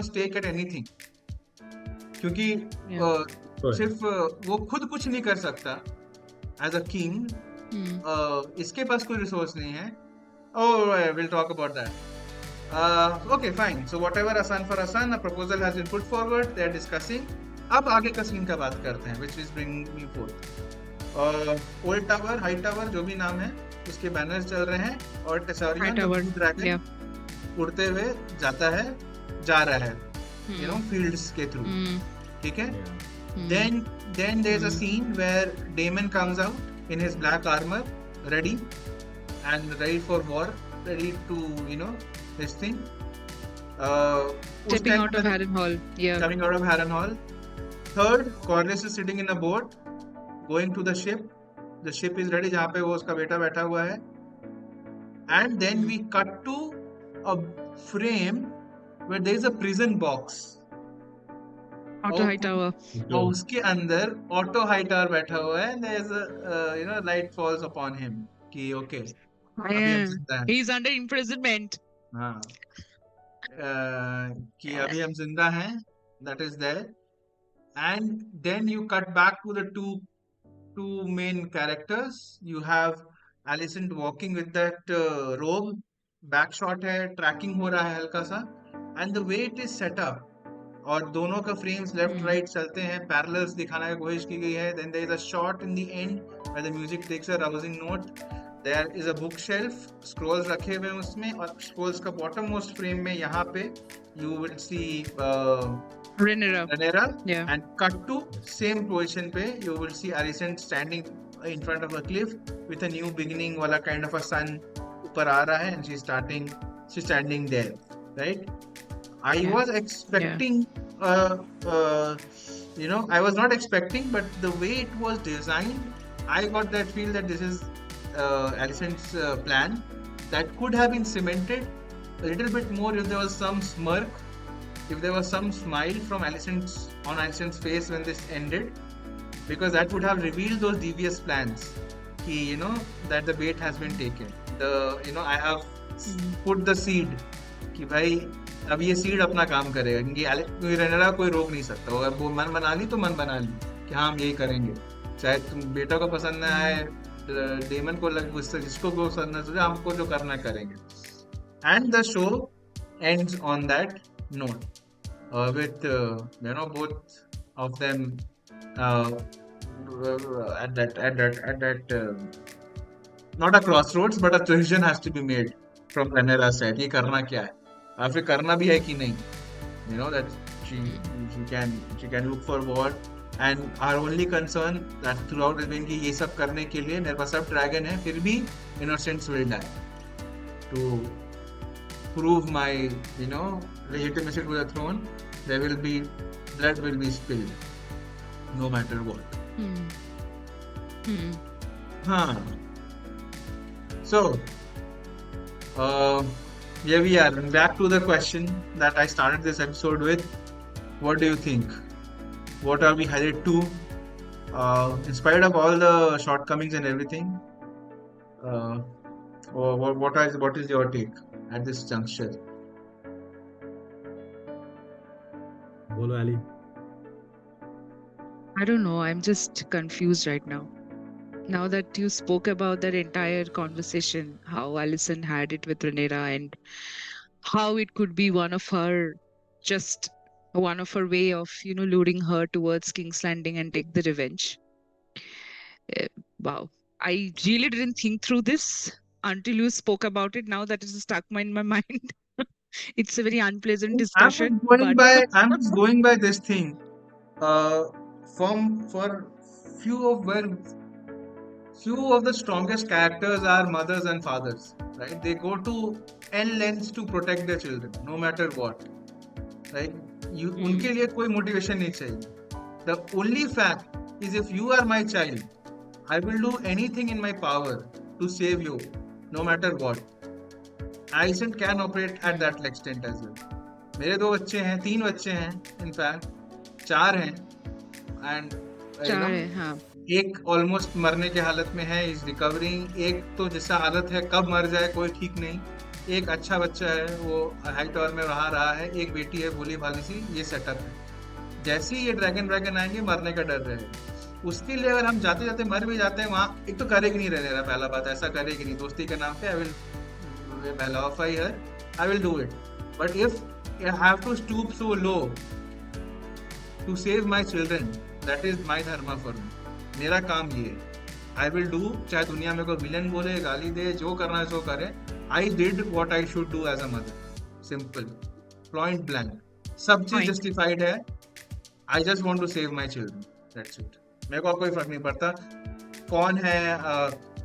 stake at anything, क्योंकि सिर्फ वो खुद कुछ नहीं कर सकता as a king. इसके पास कोई रिसोर्स नहीं है. Oh, we'll talk about that. Okay, fine. So whatever a son for a son, a proposal has been put forward. They are discussing. अब आगे का सीन का बात करते हैं, which is bringing me forth. Old tower, high tower, जो भी नाम है, उसके बैनर्स चल रहे हैं और टेसोरियन ड्रैगन उड़ते हुए जा रहा है, फील्ड्स के थ्रू. ठीक है. Then there's a scene where Daemon comes out in his black armor, ready for war, ready to this thing. Stepping out of Harrenhal. Yeah. Coming out of Harrenhal. Third, Corlys is sitting in a boat, going to the ship. The ship is ready, जहाँ पे वो उसका बेटा बैठा हुआ है. And then we cut to a frame where there is a prison box. Otto Hightower. और उसके अंदर Otto Hightower बैठा हुआ है. There is a light falls upon him. कि okay. He's under imprisonment. हाँ. कि अभी हम जिंदा हैं. That is there. And then you cut back to the two main characters. You have Alicent walking with that robe. Back shot है, tracking हो रहा है हल्का सा. And the way it is set up, और दोनों का frames left right चलते हैं, parallels दिखाने की कोशिश की गई है. Then there is a shot in the end where the music takes a rousing note. There is a bookshelf, scrolls रखे हुए हैं उसमें, और scrolls का bottom most frame में यहाँ पे you will see Rhaenyra, yeah. And cut to same position पे you will see Alicent standing in front of a cliff with a new beginning वाला kind of a sun ऊपर आ रहा है, and she's standing there, right? I was expecting, I was not expecting, but the way it was designed, I got that feel that this is Alicent's plan that could have been cemented a little bit more if there was some smirk, if there was some smile from Alicent's face when this ended, because that would have revealed those devious plans. That the bait has been taken. I have put the seed कि भाई अब ये seed अपना काम करेगा, क्योंकि रेनेरा कोई रोक नहीं सकता, अगर वो मन बना ली तो मन बना ली कि हाँ हम यही करेंगे, चाहे तुम बेटा को पसंद ना आए, डेमन को लगे, उससे जिसको वो पसंद ना सोचे, हमको जो करना है करेंगे. And the show ends on that note with both of them at that not a crossroads but a decision has to be made from Ranera's side. ये करना क्या है, और फिर करना भी है कि नहीं. That she can look for war, and our only concern that throughout has been कि ये सब करने के लिए मेरे पास सब ड्रैगन है, फिर भी innocents will die to prove my legitimacy to the throne. There will be blood will be spilled no matter what. Huh. So here we are, and back to the question that I started this episode with. What do you think? What are we headed to? In spite of all the shortcomings and everything, what is your take at this juncture? Bolo Ali. I don't know. I'm just confused right now. Now that you spoke about that entire conversation, how Alicent had it with Rhaenyra and how it could be one of her way of, luring her towards King's Landing and take the revenge. Wow. I really didn't think through this until you spoke about it. Now that is stuck in my mind. It's a very unpleasant discussion. I'm just going by this thing. For few of the strongest characters are mothers and fathers, right? They go to n lengths to protect their children, no matter what. Right? उनके लिए कोई motivation नहीं चाहिए. The only fact is if you are my child, I will do anything in my power to save you, no matter what. Alicent can operate at that extent as well. मेरे 2 बच्चे हैं, 3 बच्चे हैं, in fact 4 हैं, and एक almost मरने की हालत में है, इज रिकवरिंग, एक तो जैसा हालत है कब मर जाए कोई ठीक नहीं, एक अच्छा बच्चा है वो हाई टावर में रहा है, एक बेटी है भोली भाली सी. ये सेटअप है. जैसे ही ये ड्रैगन आएंगे मरने का डर रहेगा. उसके लिए अगर हम जाते जाते मर भी जाते हैं वहाँ, एक तो करेगी नहीं रहने रहा, पहला बात ऐसा करेगी नहीं, दोस्ती के नाम पे I will do it. But if I have to stoop so low to save my children, that is my dharma for me. मेरा काम ये है, आई विल डू, चाहे दुनिया में कोई विलन बोले, गाली दे, जो करना है सो करे. I did what I should do as a mother. Simple, point blank, सब चीज जस्टिफाइड है. I just want to save my children, that's it. मेरे को कोई फर्क नहीं पड़ता कौन है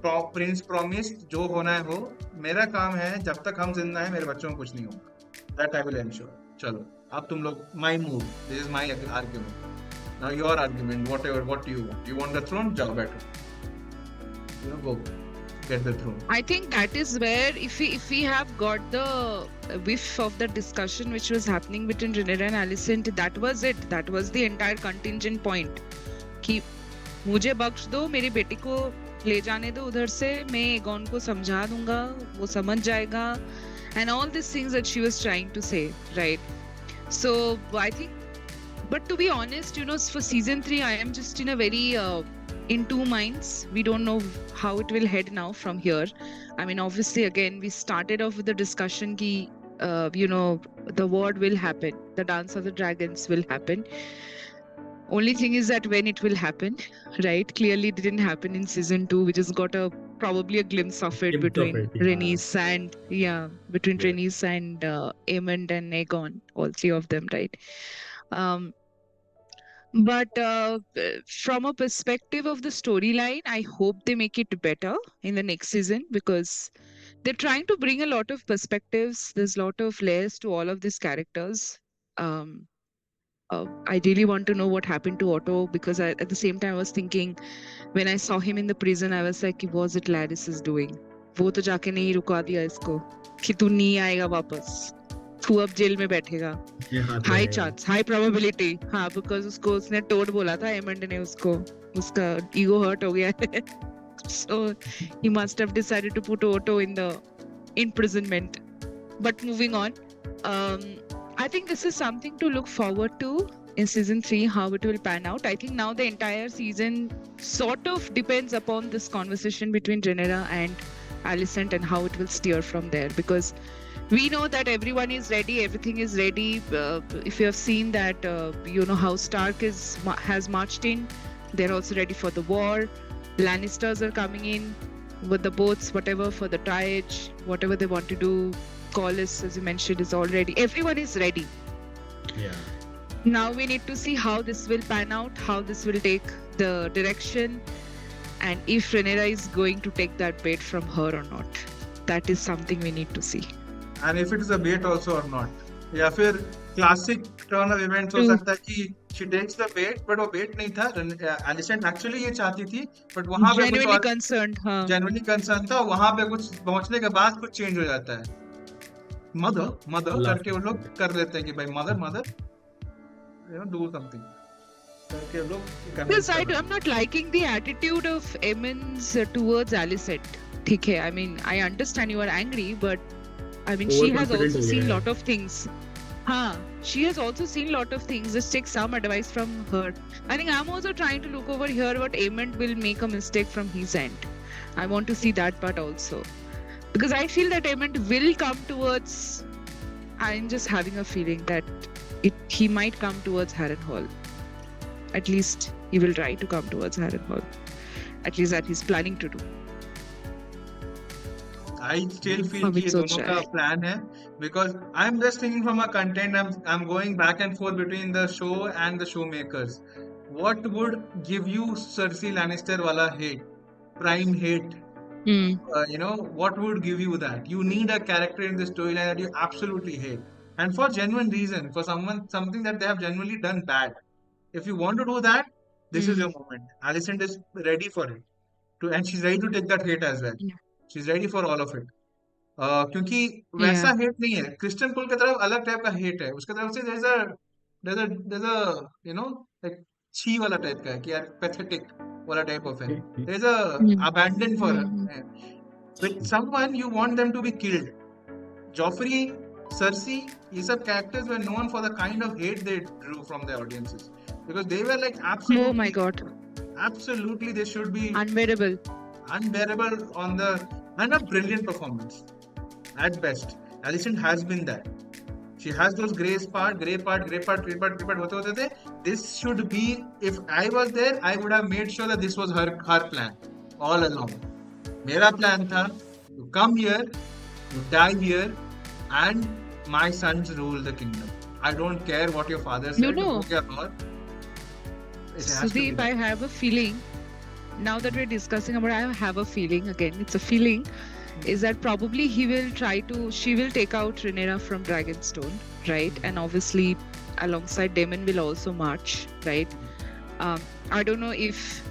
प्रिंस प्रॉमिस, जो होना है हो. मेरा काम है जब तक हम जिंदा है मेरे बच्चों को कुछ नहीं होगा. That I will ensure. चलो अब तुम लोग, my move, this is my argument. Now your argument, whatever, what do you want? You want the throne? Jao better. Go get the throne. I think that is where if we have got the whiff of the discussion which was happening between Rhaenyra and Alicent, that was it. That was the entire contingent point. कि मुझे बख्श दो, मेरी बेटी को ले जाने दो उधर से, मैं एगॉन को समझा दूंगा, वो समझ जाएगा, and all these things that she was trying to say, right? So I think. But to be honest, for season 3, I am just in a very in two minds. We don't know how it will head now from here. I mean, obviously, again, we started off with the discussion ki, the war will happen. The Dance of the Dragons will happen. Only thing is that when it will happen, right? Clearly, it didn't happen in season 2. We just got probably a glimpse of it between Rhaenys and Rhaenys and Aemond and Aegon, all 3 of them, right? But from a perspective of the storyline, I hope they make it better in the next season, because they're trying to bring a lot of perspectives. There's a lot of layers to all of these characters. I really want to know what happened to Otto, because at the same time I was thinking, when I saw him in the prison, I was like, what was it Larys is doing? वो तो जाके नहीं रुका दिया इसको कि तू नहीं आएगा वापस, तू अब जेल में बैठेगा. High chance, high probability. हाँ, बिकॉज उसने टोड बोला था, एमंड ने उसका ईगो हर्ट हो गया है. So he must have decided to put Otto in the imprisonment. But moving on, I think this is something to look forward to in season 3, how it will pan out. I think now the entire season sort of depends upon this conversation between Rhaenyra and Alicent and how it will steer from there, because we know that everyone is ready, everything is ready. If you have seen that, House Stark has marched in, they're also ready for the war. Lannisters are coming in with the boats, whatever, for the triage, whatever they want to do. Corlys, as you mentioned, is all ready. Everyone is ready. Yeah. Now we need to see how this will pan out, how this will take the direction, and if Rhaenyra is going to take that bait from her or not. That is something we need to see. And if it is a bait also or not. या फिर classic turn of events हो True. सकता है कि she takes the bait, but वो bait नहीं था. Alicent actually ये चाहती थी, but वहाँ पे कुछ Genuinely और concerned, हाँ. genuinely concerned था. वहाँ पे कुछ पहुँचने के बाद कुछ change हो जाता है. Mother Last करके वो लोग कर लेते हैं कि भाई mother, do something. करके वो लोग convince Yes, कर रहे हैं. I'm not liking the attitude of Aemond's towards Alicent. ठीक है, I mean, I understand you are angry, but I mean, she has Overconfident also हो seen गया है. lot of things. She has also seen lot of things. Just take some advice from her. I think I'm also trying to look over here what Aemond will make a mistake from his end. I want to see that part also. Because I feel that Aemond will come towards... I'm just having a feeling that he might come towards Harrenhal. At least he will try to come towards Harrenhal. At least that he's planning to do. I still feel अब कि ये सोच दोनों रहा का है. plan है, because I'm just thinking from a content. I'm going back and forth between the show and the showmakers. What would give you Cersei Lannister wala hate, prime hate? Hmm. What would give you that? You need a character in the storyline that you absolutely hate, and for genuine reason, for something that they have genuinely done bad. If you want to do that, this is your moment. Alicent is ready for it, and she's ready to take that hate as well. Yeah. She's ready for all of it. क्योंकि Yeah. वैसा hate नहीं है. Christian पुल की तरफ अलग type का hate है. उसके तरफ से there's a like छी वाला टाइप का है कि यार पैथेटिक वाला टाइप ऑफ है. There's a Hmm. abandon for her. Hmm. With someone you want them to be killed. Joffrey, Cersei, ये सब characters were known for the kind of hate they drew from their audiences, because they were like Oh my God. absolutely they should be Unbearable. unbearable and a brilliant performance at best. Alicent has been that. She has those gray part होते थे. This should be, if I was there, I would have made sure that this was her plan all along. मेरा plan था, you come here, you die here, and my sons rule the kingdom. I don't care what your father said. हो गया और it has to be Sudeep, I have a feeling, now that we're discussing about, I have a feeling, again, it's a feeling, is that probably she will take out Rhaenyra from Dragonstone, right? And obviously, alongside Daemon will also march, right? I don't know if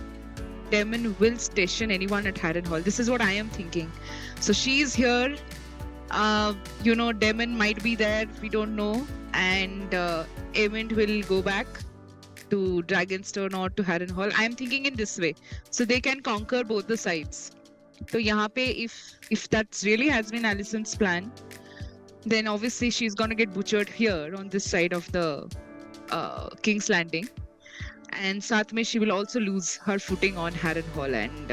Daemon will station anyone at Harrenhal. This is what I am thinking. So she's here. Daemon might be there. We don't know. And Aemond will go back to Dragonstone or to Harrenhal. I am thinking in this way. So they can conquer both the sides. So यहाँ पे, if that really has been Alicent's plan, then obviously she's gonna get butchered here on this side of the King's Landing, and साथ में she will also lose her footing on Harrenhal and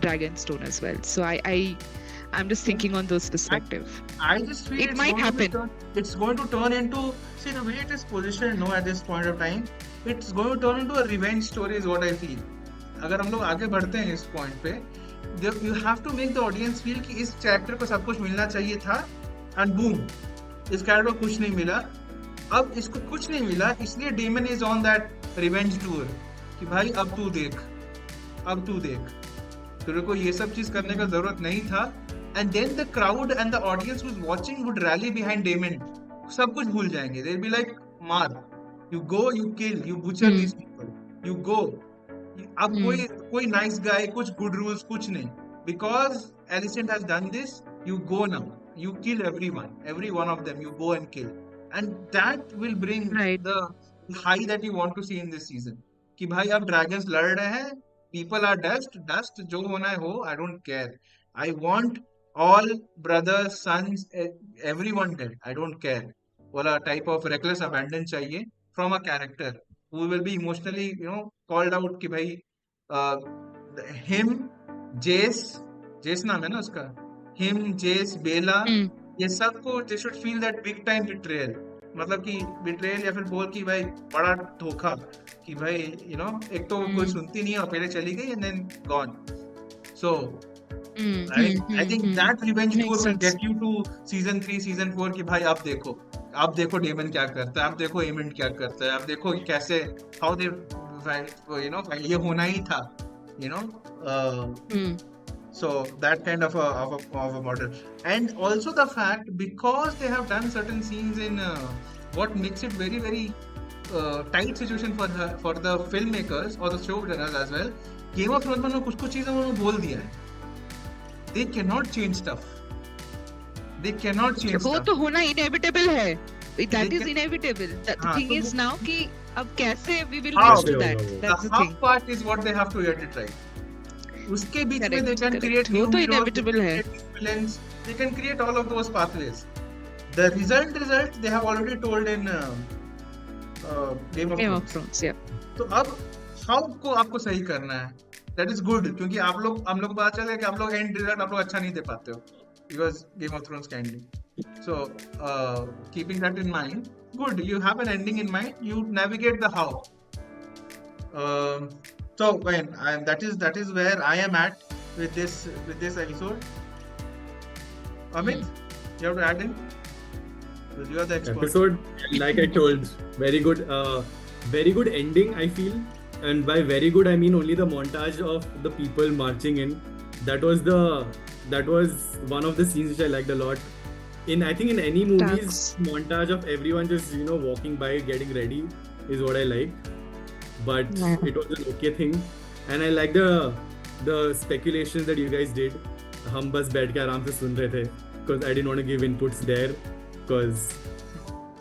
Dragonstone as well. So I'm just thinking on those perspective. I just feel It might happen. It's going to turn into, see the way it is positioned now at this point of time, it's going to turn into a revenge story is what I feel. अगर हम लोग आगे बढ़ते हैं इस point पे, you have to make the audience feel कि इस character को सब कुछ मिलना चाहिए था, and boom, इस character को कुछ नहीं मिला. अब इसको कुछ नहीं मिला, इसलिए Daemon is on that revenge tour कि भाई अब तू देख, तेरे को ये सब चीज करने का जरूरत नहीं था. And then the crowd and the audience who's watching would rally behind Daemon. सब कुछ भूल जाएंगे. They'll be like, मार, you go, you kill, you butcher these people, you go. अब कोई nice guy, कुछ good rules, कुछ नहीं. Because Alicent has done this, you go now. You kill everyone, every one of them. You go and kill, and that will bring the high that you want to see in this season. कि भाई अब dragons लड़ रहे हैं, people are dust, जो होना है हो. I don't care. I want all brothers, sons, everyone dead. I don't care. Well, a type of reckless abandon चाहिए from a character who will be emotionally, called out कि भाई uh, him, Jace, Jace नाम है ना उसका, him, Jace, Bella, Hmm. ये सबको they should feel that big time betrayal. मतलब कि betrayal या फिर बोल कि भाई बड़ा धोखा कि भाई एक तो कोई सुनती नहीं है और पहले चली गई and then gone. So I think that revenge tour Makes will sense. get you to season 3, season 4 कि भाई अब देखो डेमन क्या करता है, अब देखो एमेंट क्या करता है, अब देखो कैसे how they ये होना ही था, Hmm. so that kind of a model. And also the fact, because they have done certain scenes in what makes it very very tight situation for the filmmakers or the showrunners as well. Game of Thrones में कुछ चीजें उन्होंने बोल दिया है. They cannot change stuff. They cannot change वो stuff. तो होना inevitable है. That is can- inevitable. The हाँ, thing तो is now कि अब कैसे we will How? reach to that. The That's The the half thing. part is what they have to get it right. उसके बीच में they Correct, can correct. create वो new तो heroes, they inevitable can है. create new villains, they can create all of those pathways. The result they have already told in Game of Game of Thrones. Thrones, yeah. तो अब how को आपको सही करना है, that is good, क्योंकि हम लोग पता चले कि आप लोग end result आप लोग अच्छा नहीं दे पाते हो because Game of Thrones का ending. So keeping that in mind, good, you have an ending in mind, you navigate the how. So that is where I am at with this episode. Amit, you have to add in, because you are the expert. Episode, like I told, very good ending, I feel. And by very good, I mean only the montage of the people marching in. That was one of the scenes which I liked a lot. I think in any movies, montage of everyone just walking by, getting ready is what I like. But Yeah. it was an okay thing, and I like the speculations that you guys did. हम बस बैठ के आराम से सुन रहे थे because I didn't want to give inputs there because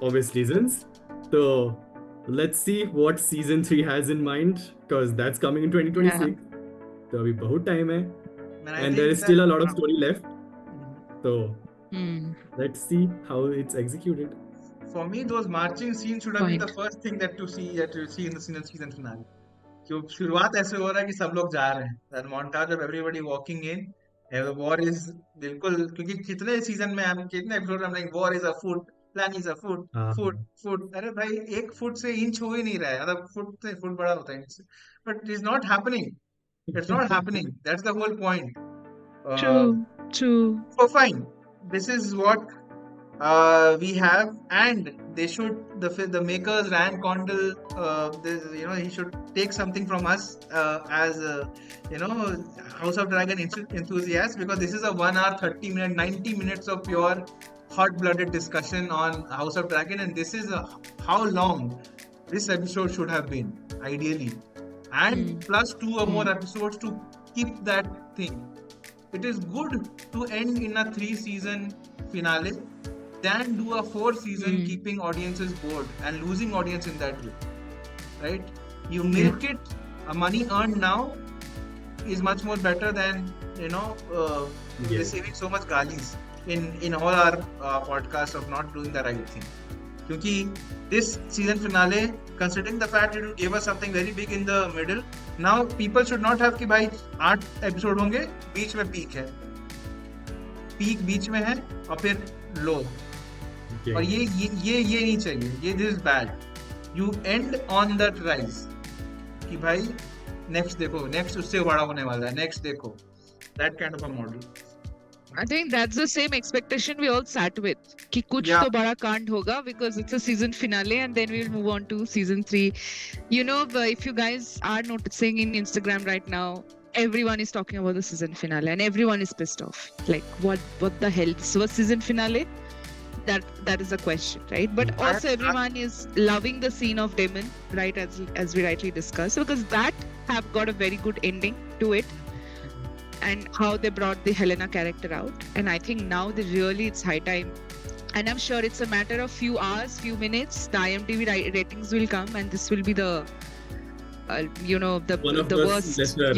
obvious reasons. So let's see what season 3 has in mind because that's coming in 2026. So अभी बहुत time है, And I and there think is still a that- lot of story left. So Hmm. let's see how it's executed. For me, those marching scenes should have been the Point. first thing that you see in the season finale. क्यों शुरुआत ऐसे हो रहा है कि सब लोग जा रहे हैं. That montage of everybody walking in. War is बिल्कुल, क्योंकि कितने सीजन में हम कितने एपिसोड हम like war is a foot, plan is a foot, हाँ. foot. अरे भाई एक फुट से इंच हो ही नहीं रहा है. मतलब फुट से फुट बड़ा होता है इंच से. But it is not happening. It's not happening. That's the whole point. True. So fine. This is what we have, and they should the makers Ryan Condal, he should take something from us as House of Dragon enthusiasts, because this is a 1 hour 30 minute 90 minutes of pure hot-blooded discussion on House of Dragon, and this is how long this episode should have been ideally, and plus 2 or more episodes to keep that thing. It is good to end in a 3-season finale than do a 4-season keeping audiences bored and losing audience in that way, right? You milk it, money earned now is much more better than receiving so much galis in all our podcasts of not doing the right thing. Because this season finale, considering the fact that it gave us something very big in the middle, now people should not have कि भाई 8 episode होंगे, बीच में peak है, peak बीच में है और फिर लो. और ये नहीं चाहिए. ये this is bad. You and on that rise कि भाई नेक्स्ट देखो, नेक्स्ट उससे बड़ा होने वाला है, नेक्स्ट देखो. That kind of a model. I think that's the same expectation we all sat with. कि कुछ Yeah. तो बड़ा कांड होगा because it's a season finale and then we'll move on to season 3. If you guys are noticing in Instagram right now, everyone is talking about the season finale and everyone is pissed off. Like what the hell? This was season finale? That is a question, right? But also everyone is loving the scene of Daemon, right? As we rightly discussed, because that have got a very good ending to it. And how they brought the Helena character out, and I think now it's high time, and I'm sure it's a matter of few hours, few minutes, the IMDb ratings will come, and this will be the One of the the worst, lesser.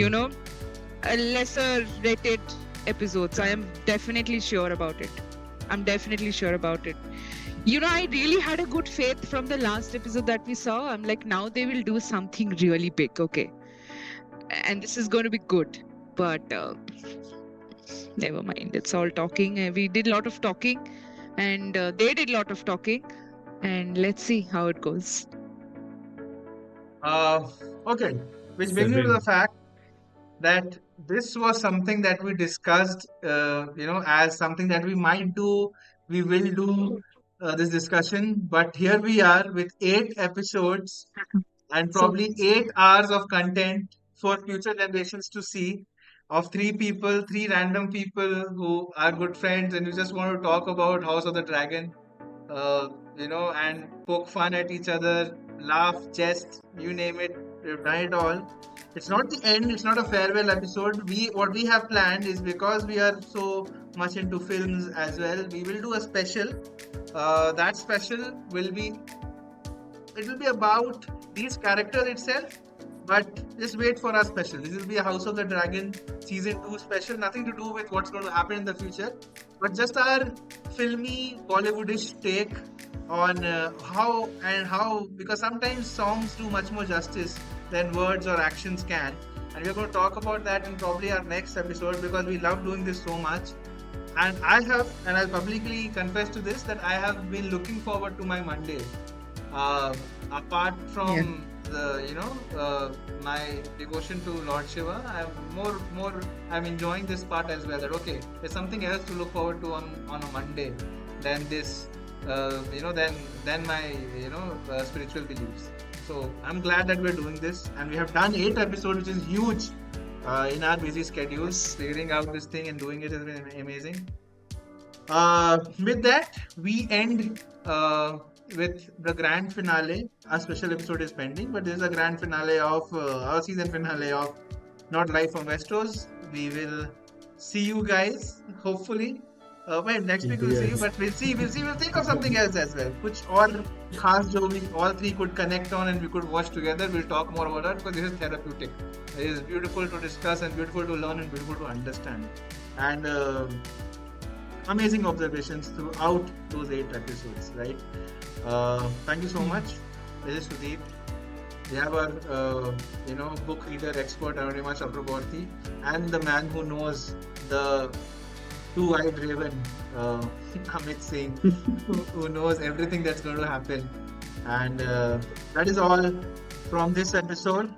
a lesser rated episodes. I am definitely sure about it. I'm definitely sure about it. You know, I really had a good faith from the last episode that we saw. I'm like, now they will do something really big, okay? And this is going to be good. But never mind. It's all talking. We did a lot of talking, and they did a lot of talking. And let's see how it goes. Okay, which brings me to the Severin. fact that this was something that we discussed, as something that we might do, we will do this discussion. But here we are with 8 episodes and So, probably 8 hours of content for future generations to see of three people, three random people who are good friends, and you just want to talk about House of the Dragon, and poke fun at each other, laugh, jest, you name it, we've done it all. It's not the end, it's not a farewell episode. What we have planned is, because we are so much into films as well, we will do a special. That special will be about these characters itself, but just wait for our special. This will be a House of the Dragon season 2 special, nothing to do with what's going to happen in the future, but just our filmy Bollywoodish take on how, because sometimes songs do much more justice than words or actions can. And we're going to talk about that in probably our next episode, because we love doing this so much. And I'll publicly confess to this, that I have been looking forward to my Monday. Uh, Apart yeah. from my devotion to Lord Shiva, I'm enjoying this part as well. That okay, there's something else to look forward to on a Monday than this, than my spiritual beliefs. So I'm glad that we're doing this, and we have done 8 episodes, which is huge in our busy schedules. Yes. Figuring out this thing and doing it has been amazing. With that, we end with the grand finale. A special episode is pending, but this is a grand finale of our season finale of Not Life from Westeros. We will see you guys, hopefully. Well, next week we'll see you, Yes. but we'll think of something else as well. Which और खास जो we all three could connect on and we could watch together. We'll talk more about that, because this is therapeutic. It is beautiful to discuss and beautiful to learn and beautiful to understand. And amazing observations throughout those 8 episodes, right? Thank you so much. This is Sudeep. We have our, book reader expert Arunima Chakraborty, and the man who knows the two-eyed raven, Amit Singh, who knows everything that's going to happen. And that is all from this episode.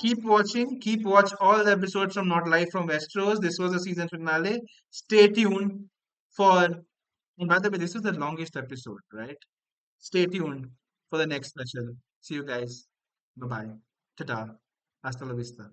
Keep watching. Keep watch all the episodes from Not Live from Westeros. This was the season finale. Stay tuned for. And by the way, this is the longest episode, right? Stay tuned for the next special. See you guys. Bye bye. Ta-ta. Hasta la vista.